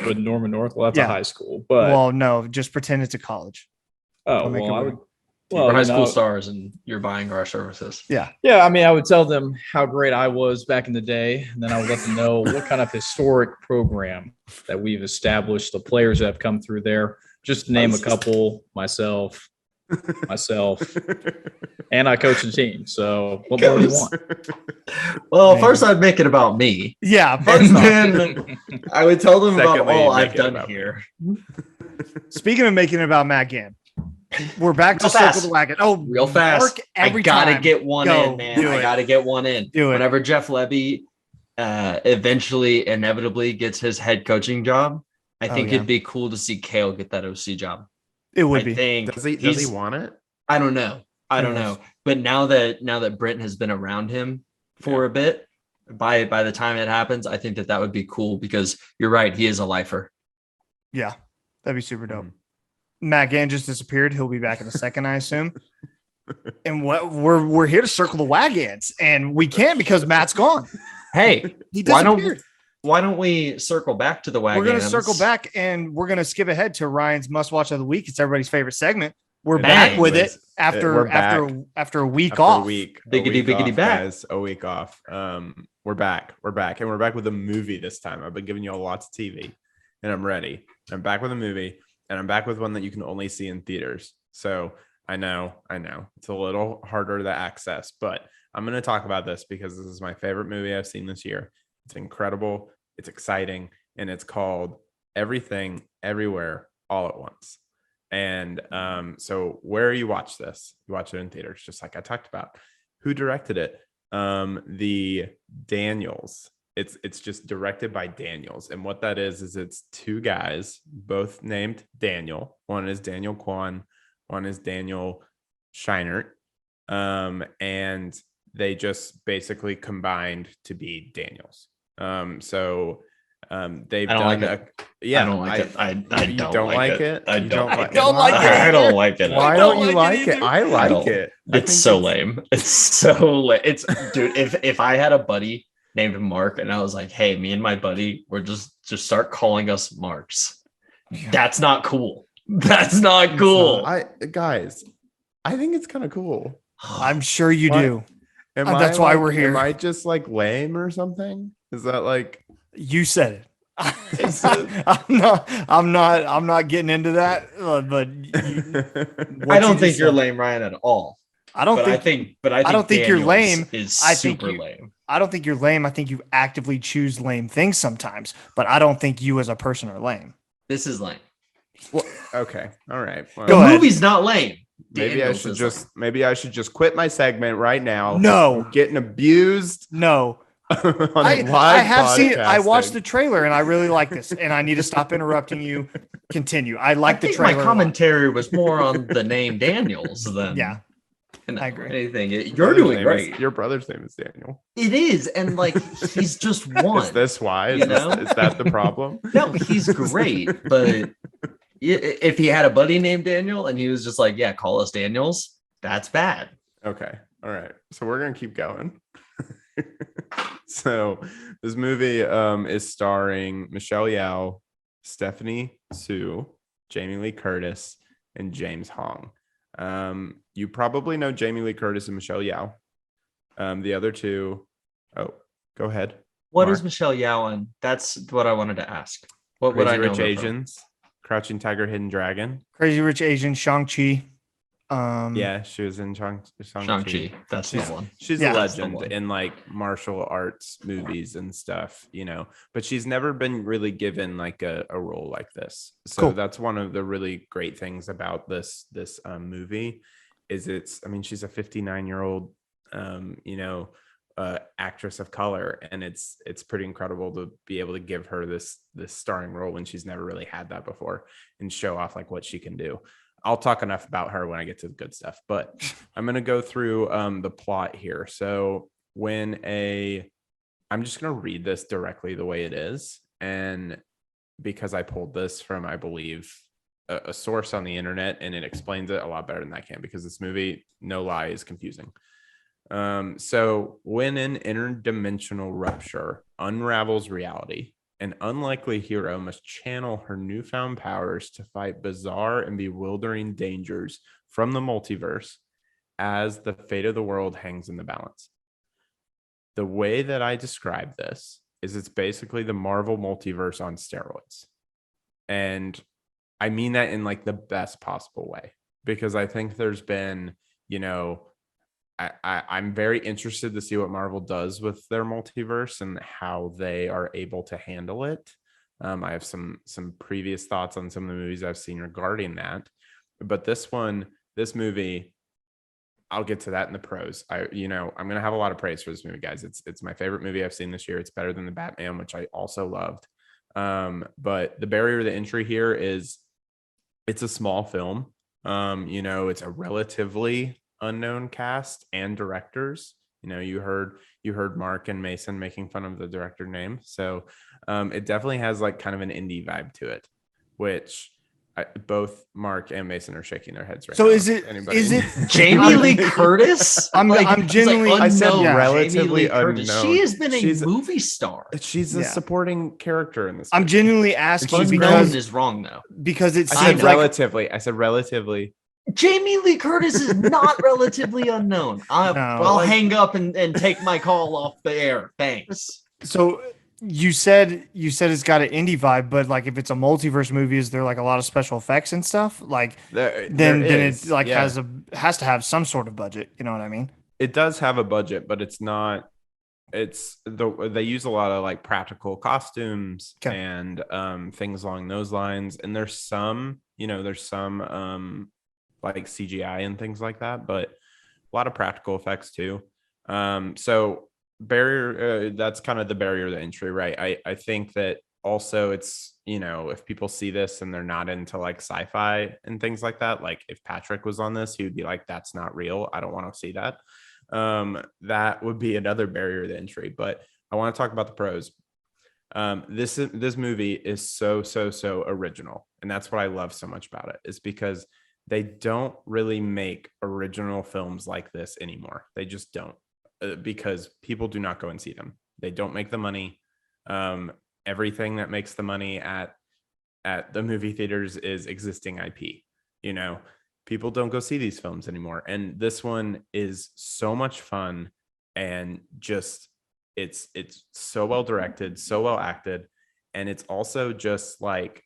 With Norman North? Well, that's a high school. But well, no, just pretend it's a college. Oh, well, We're high school stars and you're buying our services. Yeah. Yeah, I mean, I would tell them how great I was back in the day, and then I would let them know what kind of historic program that we've established, the players that have come through there. Just to name a couple, myself, and I coach the team. So what more do you want? Well, first I'd make it about me. Yeah. First And off. then I would tell them about Secondly, all make I've it done about here. Speaking of making it about Matt Gann, we're back to Real Circle fast. the Wagon. Oh, Real fast. Mark, I every gotta time. get one Go, in, man. do I it. gotta get one in. Do it. Whenever Jeff Levy eventually, inevitably gets his head coaching job, I think yeah. it'd be cool to see Kale get that OC job. It would I be. think Does he he's- want it? I don't know. I don't know. But now that Brent has been around him for a bit, by the time it happens, I think that would be cool because you're right. He is a lifer. Yeah. That'd be super dope. Matt Gann just disappeared. He'll be back in a second, I assume. And what we're here to circle the wagons, and we can't because Matt's gone. Hey, He why disappeared. don't we circle back to the wagon? We're gonna circle back, and we're gonna skip ahead to Ryan's must watch of the week. It's everybody's favorite segment. We're Bang. back with it We're after back. after a week After off. A week Biggity off, back. guys. A week off. We're back, and we're back with a movie this time. I've been giving you all lots of TV, and I'm ready. I'm back with a movie, and I'm back with one that you can only see in theaters. So I know it's a little harder to access, but I'm going to talk about this because this is my favorite movie I've seen this year. It's incredible, it's exciting, and it's called Everything Everywhere All at Once. And so where you watch this, you watch it in theaters, just like I talked about. Who directed it? The Daniels. It's just directed by Daniels. And what that is it's two guys, both named Daniel. One is Daniel Kwan, one is Daniel Scheinert. And they just basically combined to be Daniels. They've done I don't like it. I don't like it. I don't like it. I don't like it. Why don't you like it? I like it. It's so lame. It's so lame. It's dude. If I had a buddy named Mark and I was like, hey, me and my buddy, we're just start calling us Marks. That's not cool. That's not cool. Guys, I think it's kind of cool. I'm sure you do. That's why we're here. Am I just like lame or something? Is that like you said it? I'm not getting into that. But I don't think you're lame, Ryan, at all. I don't think you're lame. Is super lame. I don't think you're lame. I think you actively choose lame things sometimes, but I don't think you as a person are lame. This is lame. Well, okay, all right. Well, the movie's not lame. Maybe I should just quit my segment right now. No, I'm getting abused. No. I watched the trailer and I really like this, and I need to stop interrupting you. Continue. I the trailer. My commentary was more on the name Daniels than I agree. Anything. You're doing great. Your brother's name is Daniel. It is, and like he's just one. Is this why? Is that the problem? No, he's great, but if he had a buddy named Daniel and he was just like, yeah, call us Daniels, that's bad. Okay. All right. So we're gonna keep going. So this movie is starring Michelle Yeoh, Stephanie Sue, Jamie Lee Curtis, and James Hong. You probably know Jamie Lee Curtis and Michelle Yeoh. The other two, go ahead. What is Michelle Yeoh in? That's what I wanted to ask. What would I know? Rich Asians, Crouching Tiger, Hidden Dragon. Crazy Rich Asians, Shang-Chi. Yeah, she was in Shang-Chi. That's the one. She's a legend in like martial arts movies and stuff, but she's never been really given like a role like this. So that's one of the really great things about this movie is she's a 59-year-old, actress of color, and it's pretty incredible to be able to give her this starring role when she's never really had that before and show off like what she can do. I'll talk enough about her when I get to the good stuff, but I'm going to go through the plot here. So I'm just going to read this directly the way it is. And because I pulled this from, I believe, a source on the internet, and it explains it a lot better than I can, because this movie, no lie, is confusing. So when an interdimensional rupture unravels reality, an unlikely hero must channel her newfound powers to fight bizarre and bewildering dangers from the multiverse as the fate of the world hangs in the balance. The way that I describe this is it's basically the Marvel multiverse on steroids. And I mean that in like the best possible way, because I think there's been, I'm very interested to see what Marvel does with their multiverse and how they are able to handle it. I have some previous thoughts on some of the movies I've seen regarding that, but this movie, I'll get to that in the pros. I'm going to have a lot of praise for this movie, guys. It's my favorite movie I've seen this year. It's better than The Batman, which I also loved. But the barrier to entry here is it's a small film. It's a relatively unknown cast and directors. You heard Mark and Mason making fun of the director name. So it definitely has like kind of an indie vibe to it, which both Mark and Mason are shaking their heads right now. So is it Jamie Lee Curtis? I'm genuinely, like I said unknown. relatively Curtis. unknown. She has been a movie star. She's a supporting character in this. I'm genuinely asking Unknown because is wrong though. Because it I seems said like relatively. I said relatively. Jamie Lee Curtis is not relatively unknown. I'll hang up and take my call off the air. Thanks. So you said it's got an indie vibe, but like if it's a multiverse movie, is there like a lot of special effects and stuff? Like then it like has to have some sort of budget. You know what I mean? It does have a budget, but it's not. They use a lot of like practical costumes and things along those lines. And there's some like CGI and things like that, but a lot of practical effects too. So barrier, that's kind of the barrier to entry, right? I think that also it's, if people see this and they're not into like sci-fi and things like that, like if Patrick was on this, he would be like, that's not real. I don't want to see that. That would be another barrier to entry, but I want to talk about the pros. This movie is so original. And that's what I love so much about it, is because they don't really make original films like this anymore. They just don't, because people do not go and see them. They don't make the money. Everything that makes the money at the movie theaters is existing IP. People don't go see these films anymore. And this one is so much fun, and just it's so well directed, so well acted, and it's also just like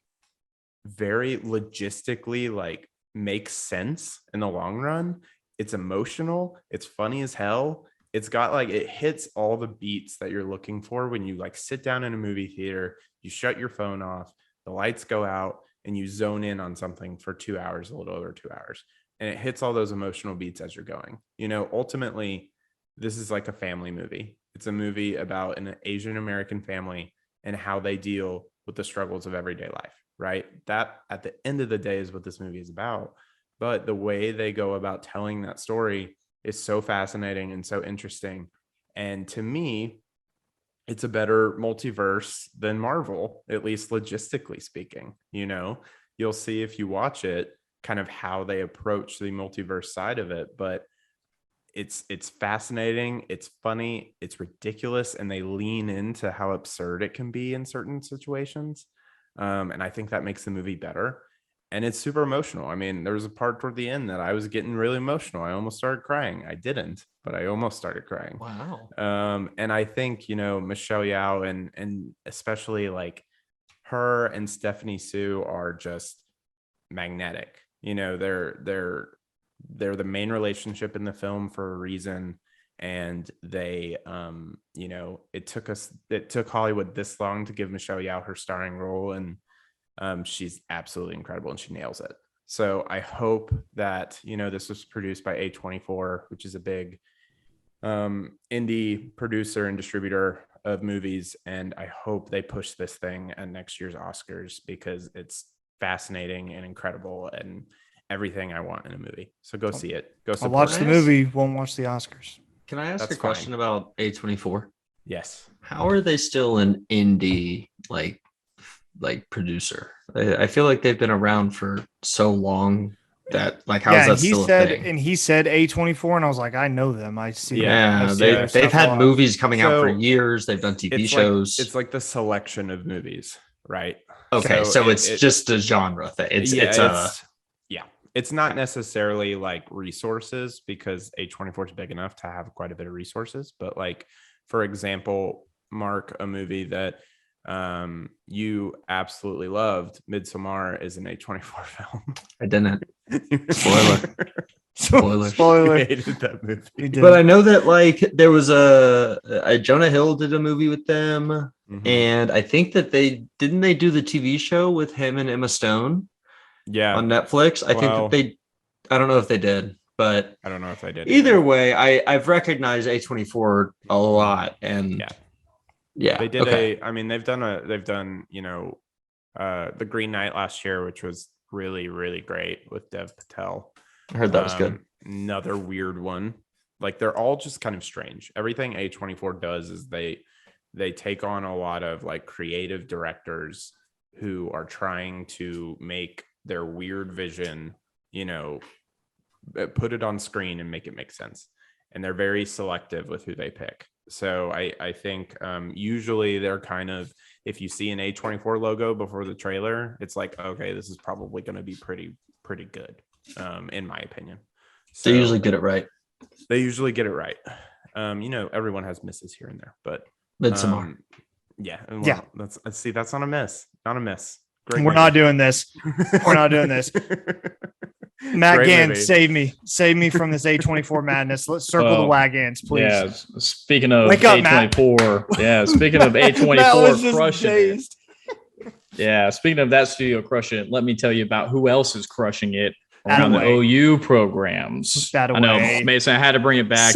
very logistically like makes sense in the long run. It's emotional, it's funny as hell. It's got like, it hits all the beats that you're looking for when you like sit down in a movie theater, you shut your phone off, the lights go out, and you zone in on something for 2 hours, a little over 2 hours. And it hits all those emotional beats as you're going. Ultimately, this is like a family movie. It's a movie about an Asian American family and how they deal with the struggles of everyday life, right? That at the end of the day is what this movie is about. But the way they go about telling that story is so fascinating and so interesting. And to me, it's a better multiverse than Marvel, at least logistically speaking. You'll see if you watch it kind of how they approach the multiverse side of it, but it's fascinating, it's funny, it's ridiculous, and they lean into how absurd it can be in certain situations. And I think that makes the movie better. And it's super emotional. I mean, there was a part toward the end that I was getting really emotional. I almost started crying. I didn't, but I almost started crying. Wow. And I think, Michelle Yeoh and especially like her and Stephanie Sue are just magnetic. They're the main relationship in the film for a reason. And they, it took Hollywood this long to give Michelle Yeoh her starring role. And she's absolutely incredible and she nails it. So I hope that, this was produced by A24, which is a big indie producer and distributor of movies. And I hope they push this thing at next year's Oscars, because it's fascinating and incredible and everything I want in a movie. So go see it. Go support. I'll watch the movie, won't watch the Oscars. Can I ask That's a question about A24? Yes. How are they still an indie like producer? I feel like they've been around for so long that like how is that still a thing? And he said A24, and I was like, I know them. I see. Yeah, they've had movies coming out for years. They've done TV shows. It's like the selection of movies, right? Okay, so it's just a genre thing. it's not necessarily like resources, because A24 is big enough to have quite a bit of resources. But like, for example, Mark, a movie that you absolutely loved, Midsommar, is an A24 film. I didn't. Spoiler. Spoiler. You hated that movie. But I know that like there was a Jonah Hill did a movie with them, and I think that they do the TV show with him and Emma Stone. Yeah, on Netflix. I think that I don't know if they did, but I don't know if they did. Either way, I've recognized A24 a lot, and yeah, they did they've done The Green Knight last year, which was really, really great with Dev Patel. I heard that was good. Another weird one. Like, they're all just kind of strange. Everything A24 does is they take on a lot of like creative directors who are trying to make their weird vision, put it on screen and make it make sense. And they're very selective with who they pick. So I think usually they're kind of, if you see an A24 logo before the trailer, it's like, okay, this is probably going to be pretty good, in my opinion. So they usually get it right. Everyone has misses here and there, but Midsommar. That's not a miss. Not a miss. Great We're movie. Not doing this. We're not doing this. Matt Gans, save me from this A24 madness. Let's circle the WaGanns, please. Yeah. Speaking of A24, yeah. Speaking of A24 crushing it. Yeah. Speaking of that studio crushing it, let me tell you about who else is crushing it around the OU programs. I know, Mason. I had to bring it back.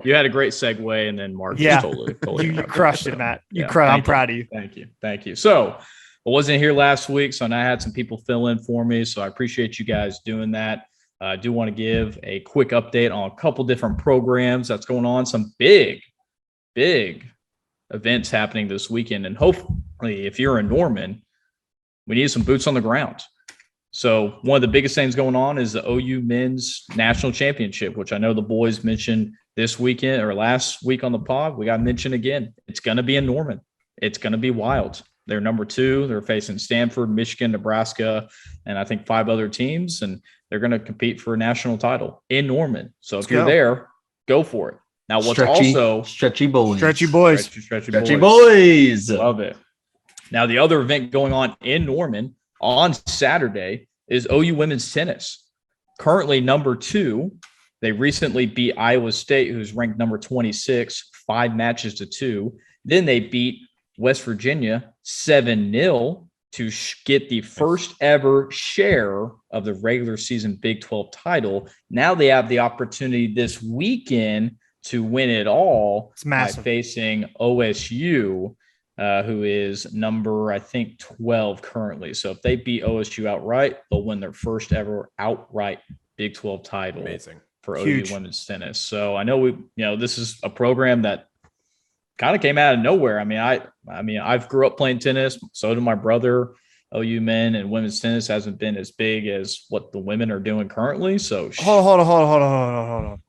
You had a great segue, and then Mark just totally you crushed it, Matt. I'm proud of you. Thank you. So I wasn't here last week, so I had some people fill in for me. So I appreciate you guys doing that. I do want to give a quick update on a couple different programs that's going on. Some big events happening this weekend. And hopefully, if you're in Norman, we need some boots on the ground. So one of the biggest things going on is the OU Men's National Championship, which I know the boys mentioned this weekend or last week on the pod. We got to mention again. It's going to be in Norman. It's going to be wild. They're number 2. They're facing Stanford, Michigan, Nebraska, and I think 5 other teams, and they're going to compete for a national title in Norman. So if you're there, go for it. Now, what's stretchy boys. Stretchy boys. Stretchy boys. Love it. Now, the other event going on in Norman on Saturday is OU women's tennis. Currently number 2. They recently beat Iowa State, who's ranked number 26, 5 matches to 2. Then they beat West Virginia 7-0 to get the first ever share of the regular season Big 12 title. Now they have the opportunity this weekend to win it all by facing OSU, who is number, I think, 12 currently. So if they beat OSU outright, they'll win their first ever outright Big 12 title. Amazing. For OU women's tennis. So I know this is a program that kind of came out of nowhere. I mean, I've grew up playing tennis. So did my brother. OU men and women's tennis hasn't been as big as what the women are doing currently. So hold on.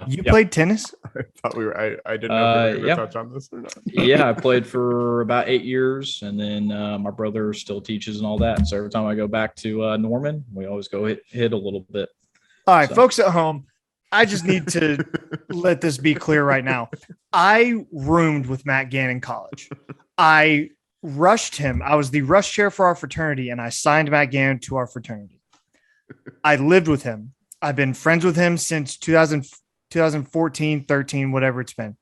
You played tennis? I thought I didn't know if we were going to touch on this or not. Yeah, I played for about 8 years, and then my brother still teaches and all that. So every time I go back to Norman, we always go hit a little bit. All right, folks at home, I just need to let this be clear right now. I roomed with Matt Gann in college. I rushed him. I was the rush chair for our fraternity, and I signed Matt Gann to our fraternity. I lived with him. I've been friends with him since 2014, 13, whatever it's been.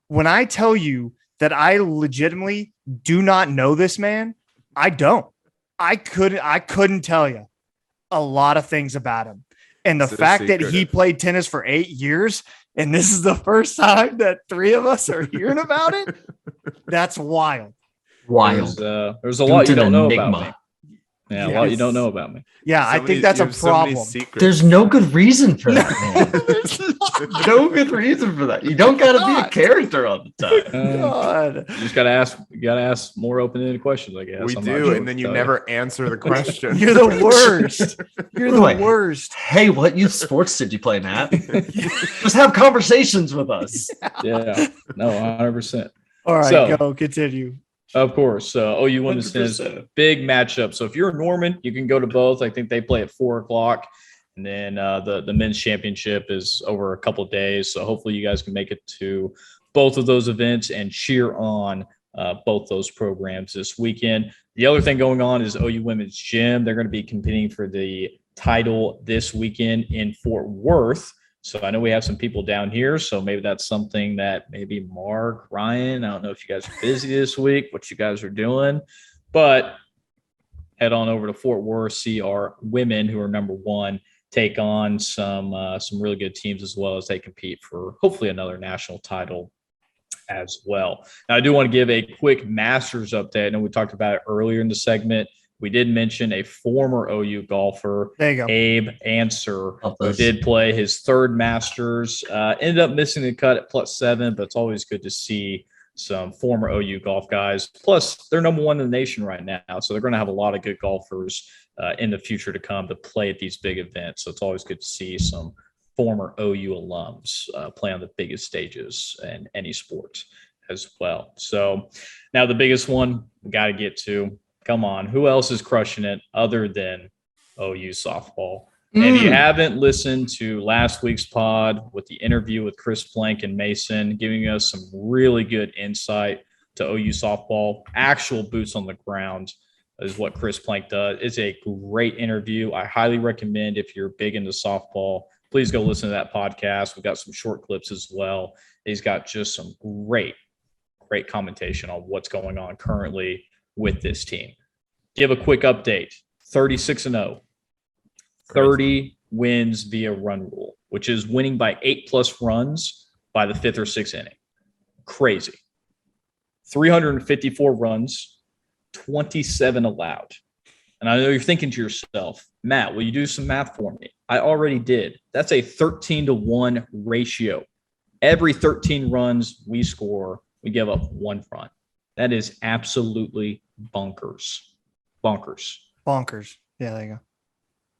When I tell you that I legitimately do not know this man, I don't. I couldn't tell you a lot of things about him. And the fact that he played tennis for 8 years, and this is the first time that 3 of us are hearing about it, that's wild. There's a lot you don't know about me. Yeah, a lot you don't know about me. Yeah, I think that's a problem. There's no good reason for that, man. There's no good reason for that. You don't got to be a character all the time. You just got to ask more open-ended questions, I guess. We do, and then you never answer the question. You're the worst. You're the worst. Hey, what youth sports did you play, Matt? Just have conversations with us. Yeah. No, 100%. All right, go continue. Of course. OU women's tennis, 100%. big matchup. So if you're a Norman, you can go to both. I think they play at 4:00. And then the men's championship is over a couple of days. So hopefully you guys can make it to both of those events and cheer on both those programs this weekend. The other thing going on is OU Women's Gym. They're going to be competing for the title this weekend in Fort Worth. So I know we have some people down here. So maybe that's something that maybe Mark, Ryan, I don't know if you guys are busy this week, what you guys are doing, but head on over to Fort Worth, see our women who are number one, take on some really good teams as well as they compete for hopefully another national title as well. Now, I do want to give a quick Masters update. I know we talked about it earlier in the segment. We did mention a former OU golfer, There you go. Abe Answer, who did play his third Masters. Ended up missing the cut at +7, but it's always good to see some former OU golf guys. Plus, they're number one in the nation right now, so they're going to have a lot of good golfers in the future to come to play at these big events. So it's always good to see some former OU alums play on the biggest stages in any sport as well. So now the biggest one we got to get to. Come on, who else is crushing it other than OU softball? And if you haven't listened to last week's pod with the interview with Chris Plank and Mason, giving us some really good insight to OU softball, actual boots on the ground is what Chris Plank does. It's a great interview. I highly recommend if you're big into softball, please go listen to that podcast. We've got some short clips as well. He's got just some great commentation on what's going on currently with this team. Give a quick update. 36-0. 30 wins via run rule, which is winning by 8+ runs by the 5th or 6th inning. Crazy. 354 runs, 27 allowed. And I know you're thinking to yourself, Matt, will you do some math for me? I already did. That's a 13-1 ratio. Every 13 runs we score, we give up 1 run. That is absolutely bonkers. Bonkers. Yeah, there you go.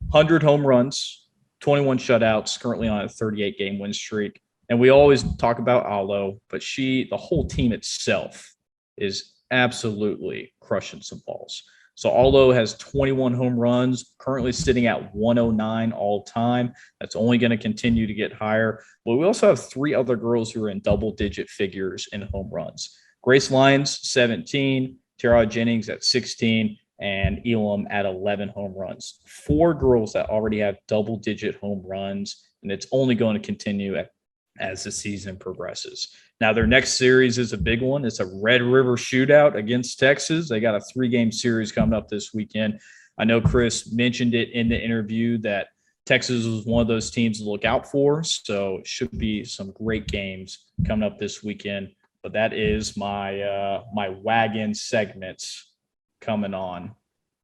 100 home runs, 21 shutouts, currently on a 38-game win streak. And we always talk about Alo, but the whole team itself is absolutely crushing some balls. So Alo has 21 home runs, currently sitting at 109 all time. That's only going to continue to get higher. But we also have 3 other girls who are in double-digit figures in home runs. Grace Lyons, 17, Tara Jennings at 16, and Elam at 11 home runs. 4 girls that already have double-digit home runs, and it's only going to continue as the season progresses. Now, their next series is a big one. It's a Red River shootout against Texas. They got a 3-game series coming up this weekend. I know Chris mentioned it in the interview that Texas was one of those teams to look out for, so it should be some great games coming up this weekend. But that is my wagon segments coming on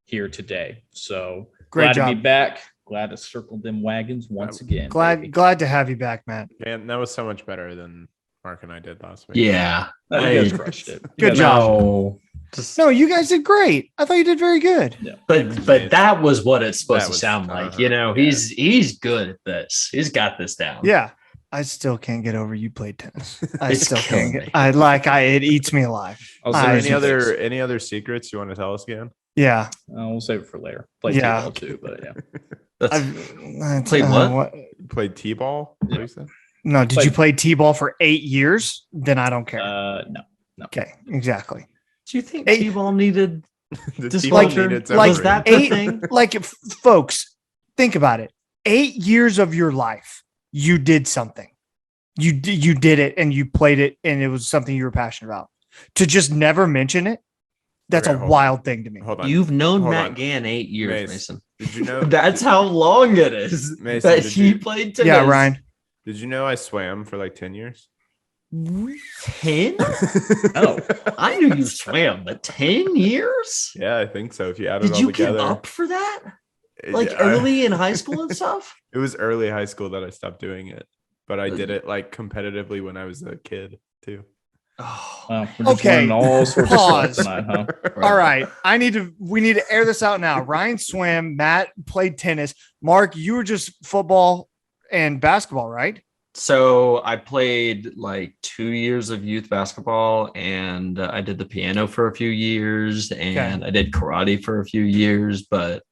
here today. So Great glad job. to be back. Glad to circle them wagons once again. Glad to have you back, Matt. Man, that was so much better than Mark and I did last week. Yeah. You guys crushed it. Good job. No, you guys did great. I thought you did very good. Yeah. But that was what it's supposed to sound like. Yeah. He's good at this. He's got this down. Yeah. I still can't get over you played tennis. I It's still can't killing get. It eats me alive. Any other secrets you want to tell us again? Yeah. We'll save it for later. Play Yeah. T-ball too, but yeah. Played what? Played T-ball? Yeah. What you said? No, did you play T-ball for 8 years? Then I don't care. No. Okay, exactly. Do you think T-ball needed The Just T-ball like- needed like separation. that the Eight, thing? like folks, think about it. 8 years of your life, you did something. You did it and you played it and it was something you were passionate about. To just never mention it, that's Okay, a hold wild thing to me. Hold on. You've known Hold Matt on. Gann 8 years, Mason. Did you know? That's how long it is Mason, that did he you- played tennis. Yeah, Ryan. Did you know I swam for like 10 years? 10? Oh, I knew you swam, but 10 years? Yeah, I think so. If you add it Did all you together, get up for that? Yeah, Like early in high school and stuff? It was early high school that I stopped doing it, but I did it like competitively when I was a kid too. Oh, well, we're just Okay, learning all sorts pause. of stuff tonight, huh? All right. We need to air this out now. Ryan swam, Matt played tennis. Mark, you were just football and basketball, right? So I played like 2 years of youth basketball, and I did the piano for a few years, and I did karate for a few years, but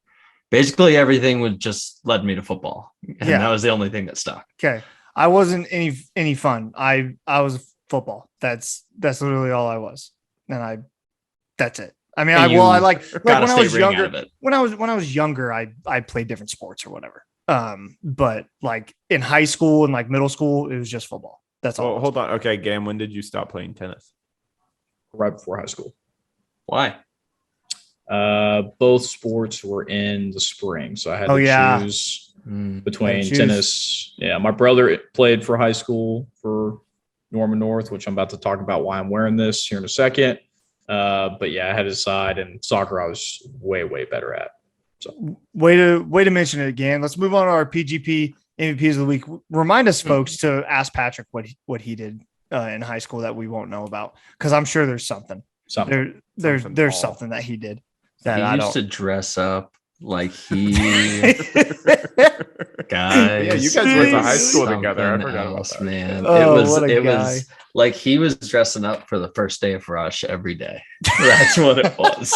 basically everything would just led me to football. And that was the only thing that stuck. Okay. I wasn't any fun. I was football. That's literally all I was. And that's it. I mean, when I was younger, when I was younger, I played different sports or whatever. But like in high school and like middle school, it was just football. That's all. Well, hold on. Okay, Gam, when did you stop playing tennis? Right before high school. Why? Both sports were in the spring, so I had to choose between tennis. Yeah, my brother played for high school for Norman North, which I'm about to talk about why I'm wearing this here in a second. But yeah, I had to decide, and soccer I was way better at. So way to mention it again. Let's move on to our PGP MVPs of the week. Remind us, folks, to ask Patrick what he did in high school that we won't know about, because I'm sure there's something. There's something that he did that he used to dress up like he guys. Yeah, you guys went to high school together. I forgot about that. Man. It was like he was dressing up for the first day of rush every day. That's what it was.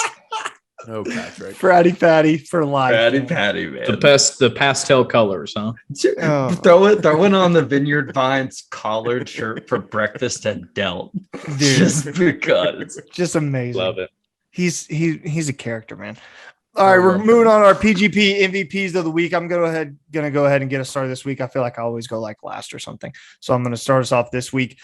Oh, Patrick. Fratty Patty for life. Fratty Patty, man. The pastel colors, huh? Throwing on the Vineyard Vines collared shirt for breakfast at Delt. Dude, just because. Just amazing. Love it. He's a character, man. All right, we're moving on to our PGP MVPs of the week. I'm gonna go ahead and get us started this week. I feel like I always go like last or something, so I'm gonna start us off this week.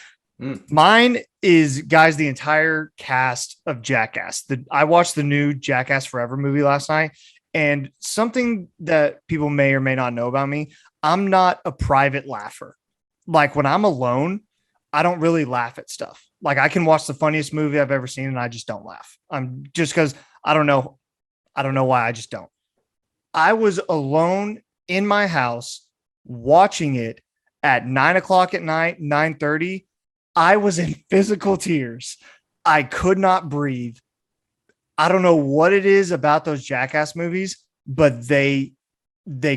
Mine is, guys, the entire cast of Jackass. I watched the new Jackass Forever movie last night, and something that people may or may not know about me, I'm not a private laugher. Like when I'm alone, I don't really laugh at stuff. Like I can watch the funniest movie I've ever seen and I just don't laugh. I'm just because I don't know why, I just don't. I was alone in my house watching it at 9:00 at night, 9:30. I was in physical tears. I could not breathe. I don't know what it is about those Jackass movies, but they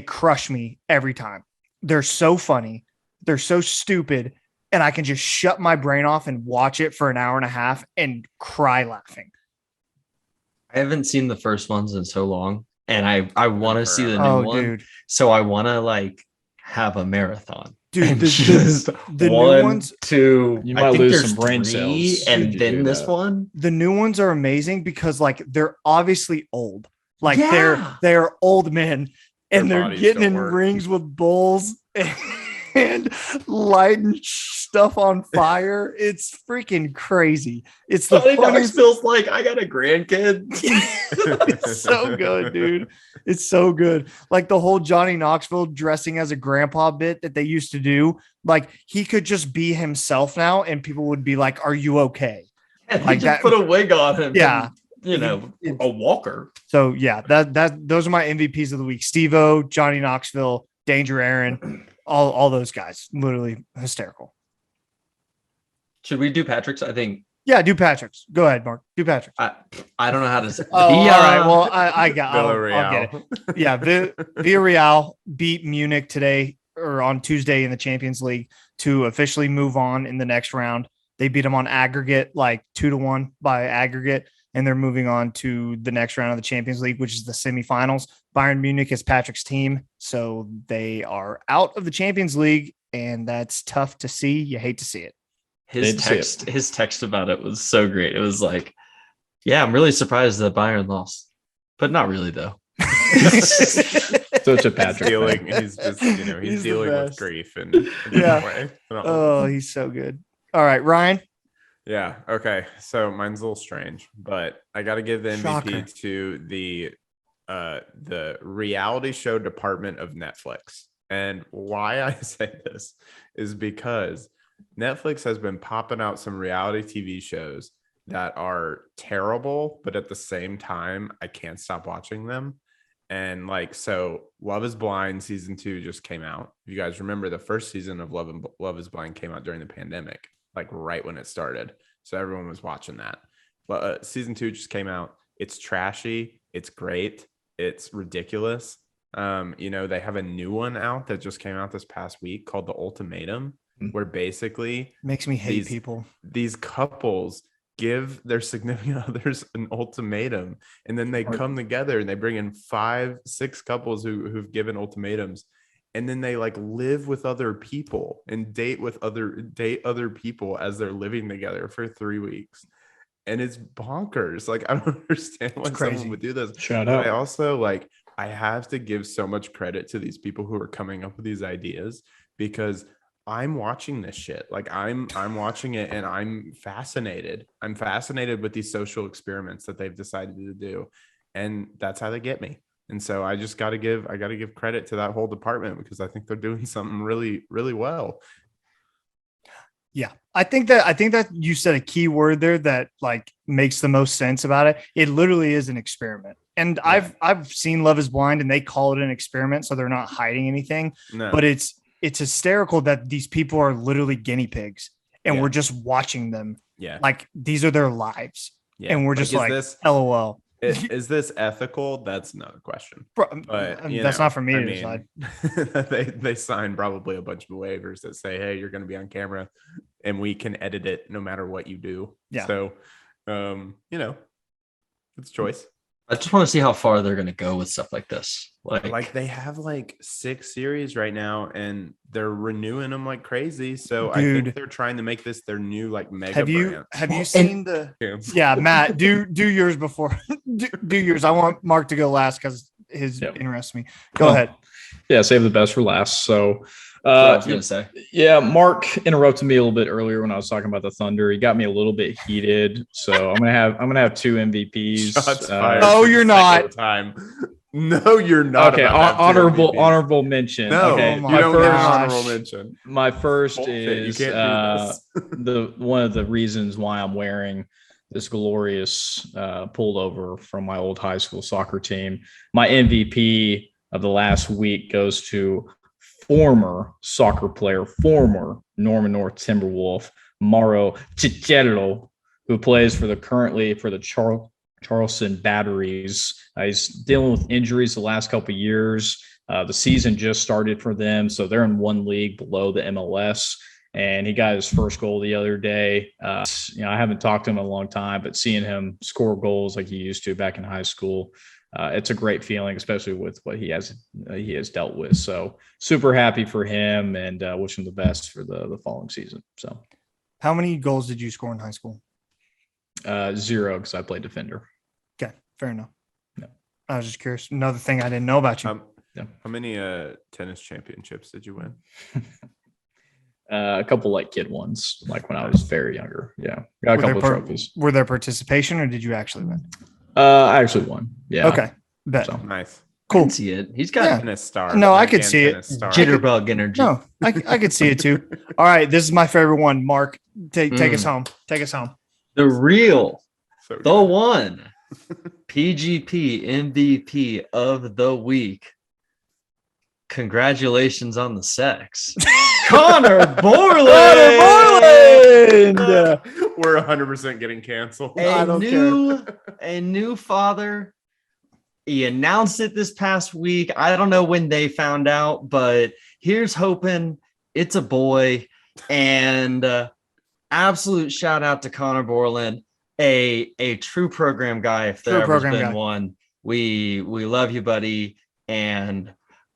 crush me every time. They're so funny. They're so stupid. And I can just shut my brain off and watch it for an hour and a half and cry laughing. I haven't seen the first ones in so long, and I want to see the new one. Dude. So I want to like have a marathon. Dude, the new ones, 2, you might lose some brain cells, and then this one. The new ones are amazing because like they're obviously old, like they're old men, and they're getting in rings with bulls and lighting stuff on fire. It's freaking crazy. It's the funniest. Feels like I got a grandkid. It's so good, dude. It's so good. Like the whole Johnny Knoxville dressing as a grandpa bit that they used to do. Like he could just be himself now, and people would be like, "Are you okay?" And like just put a wig on him. Yeah. And, a walker. So yeah, those are my MVPs of the week. Steve-O, Johnny Knoxville, Danger Aaron. All those guys, literally hysterical. Should we do Patrick's? I think. Yeah, do Patrick's. Go ahead, Mark. Do Patrick's. I don't know how to say. All right. Well, I'll get it. Yeah, Villarreal beat Munich today or on Tuesday in the Champions League to officially move on in the next round. They beat them on aggregate, like 2-1 by aggregate, and they're moving on to the next round of the Champions League, which is the semifinals. Bayern Munich is Patrick's team, so they are out of the Champions League, and that's tough to see. You hate to see it. His text about it was so great. It was like, yeah, I'm really surprised that Bayern lost, but not really though. Such a Patrick. He's just, he's dealing with grief in a different way. Oh, he's so good. All right, Ryan. Yeah. Okay. So mine's a little strange, but I got to give the MVP to the reality show department of Netflix. And why I say this is because Netflix has been popping out some reality TV shows that are terrible, but at the same time, I can't stop watching them. And so Love is Blind season 2 just came out. If you guys remember, the first season of Love is Blind came out during the pandemic, like right when it started. So everyone was watching that. But season 2 just came out. It's trashy. It's great. It's ridiculous. They have a new one out that just came out this past week called The Ultimatum, where basically makes me hate people. These couples give their significant others an ultimatum, and then they come together and they bring in 5-6 couples who've given ultimatums, and then they like live with other people and date other people as they're living together for 3 weeks. And it's bonkers. Like, I don't understand why someone would do this. Shout out. I also I have to give so much credit to these people who are coming up with these ideas, because I'm watching this shit. Like, I'm watching it and I'm fascinated. I'm fascinated with these social experiments that they've decided to do. And that's how they get me. And so I just got to give credit to that whole department, because I think they're doing something really, really well. Yeah, I think that you said a key word there that like makes the most sense about it. It literally is an experiment. And yeah. I've seen Love is Blind, and they call it an experiment, so they're not hiding anything. No. But it's hysterical that these people are literally guinea pigs, and we're just watching them. Yeah, like these are their lives, and we're just like LOL. Is this ethical? That's another question. But that's not for me to decide. They sign probably a bunch of waivers that say, hey, you're going to be on camera and we can edit it no matter what you do. Yeah. So, it's choice. I just want to see how far they're going to go with stuff like this. Like they have 6 series right now, and they're renewing them like crazy. So I think they're trying to make this their new mega brand. Have you seen Yeah, Matt, do yours before. do yours. I want Mark to go last because his interests me. Go ahead. Yeah, save the best for last. So I was gonna say. Yeah, Mark interrupted me a little bit earlier when I was talking about the Thunder. He got me a little bit heated. So I'm gonna have 2 MVPs. Shots fired you're not. Time. No, you're not. Okay, honorable mention. No, okay. you don't get an honorable mention. My first is the one of the reasons why I'm wearing this glorious pullover from my old high school soccer team. My MVP of the last week goes to former soccer player, former Norman North Timberwolf, Mauro Ciccello, who plays currently for the Charleston Batteries. He's dealing with injuries the last couple of years. The season just started for them, so they're in one league below the MLS. And he got his first goal the other day. I haven't talked to him in a long time, but seeing him score goals like he used to back in high school, it's a great feeling, especially with what he has dealt with. So super happy for him, and wish him the best for the following season. So, how many goals did you score in high school? 0, because I played defender. Okay, fair enough. No. I was just curious. Another thing I didn't know about you. How many tennis championships did you win? A couple kid ones, when I was very younger. Yeah, got a couple of trophies. Were there participation, or did you actually win? I actually won. Yeah. Okay. Bet. So, nice. Cool. I can see it. He's got tennis star. No, I could see it. Jitterbug energy. No, I could see it too. All right, this is my favorite one. Mark, take us home. Take us home. The real, the one, PGP MVP of the week. Congratulations on the sex. Connor Borland. We're 100% getting canceled. A new father. He announced it this past week. I don't know when they found out, but here's hoping it's a boy. And absolute shout out to Connor Borland, a true program guy. If there ever been one, we love you, buddy. And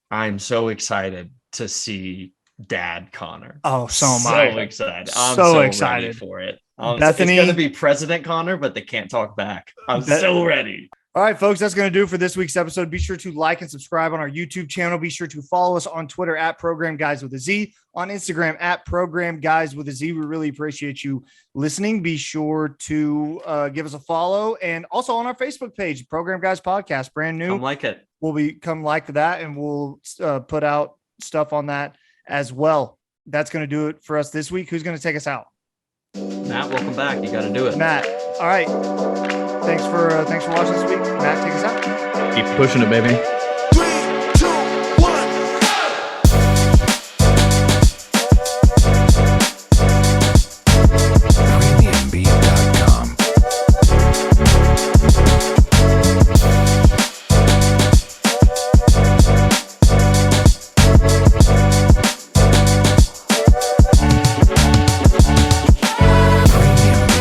I'm so excited to see Dad Connor. Oh, so am I. So excited. I'm so excited ready for it. Bethany, it's going to be President Connor, but they can't talk back. I'm so ready. All right, folks, that's going to do it for this week's episode. Be sure to like and subscribe on our YouTube channel. Be sure to follow us on Twitter at Program Guyz with a Z, on Instagram at Program Guyz with a Z. We really appreciate you listening. Be sure to give us a follow, and also on our Facebook page, Program Guyz Podcast, brand new. Come like it. We'll come like that, and we'll put out stuff on that as well. That's going to do it for us this week. Who's going to take us out? Matt, welcome back. You got to do it. Matt. All right. Thanks for watching this week. Matt, take us out. Keep pushing it, baby.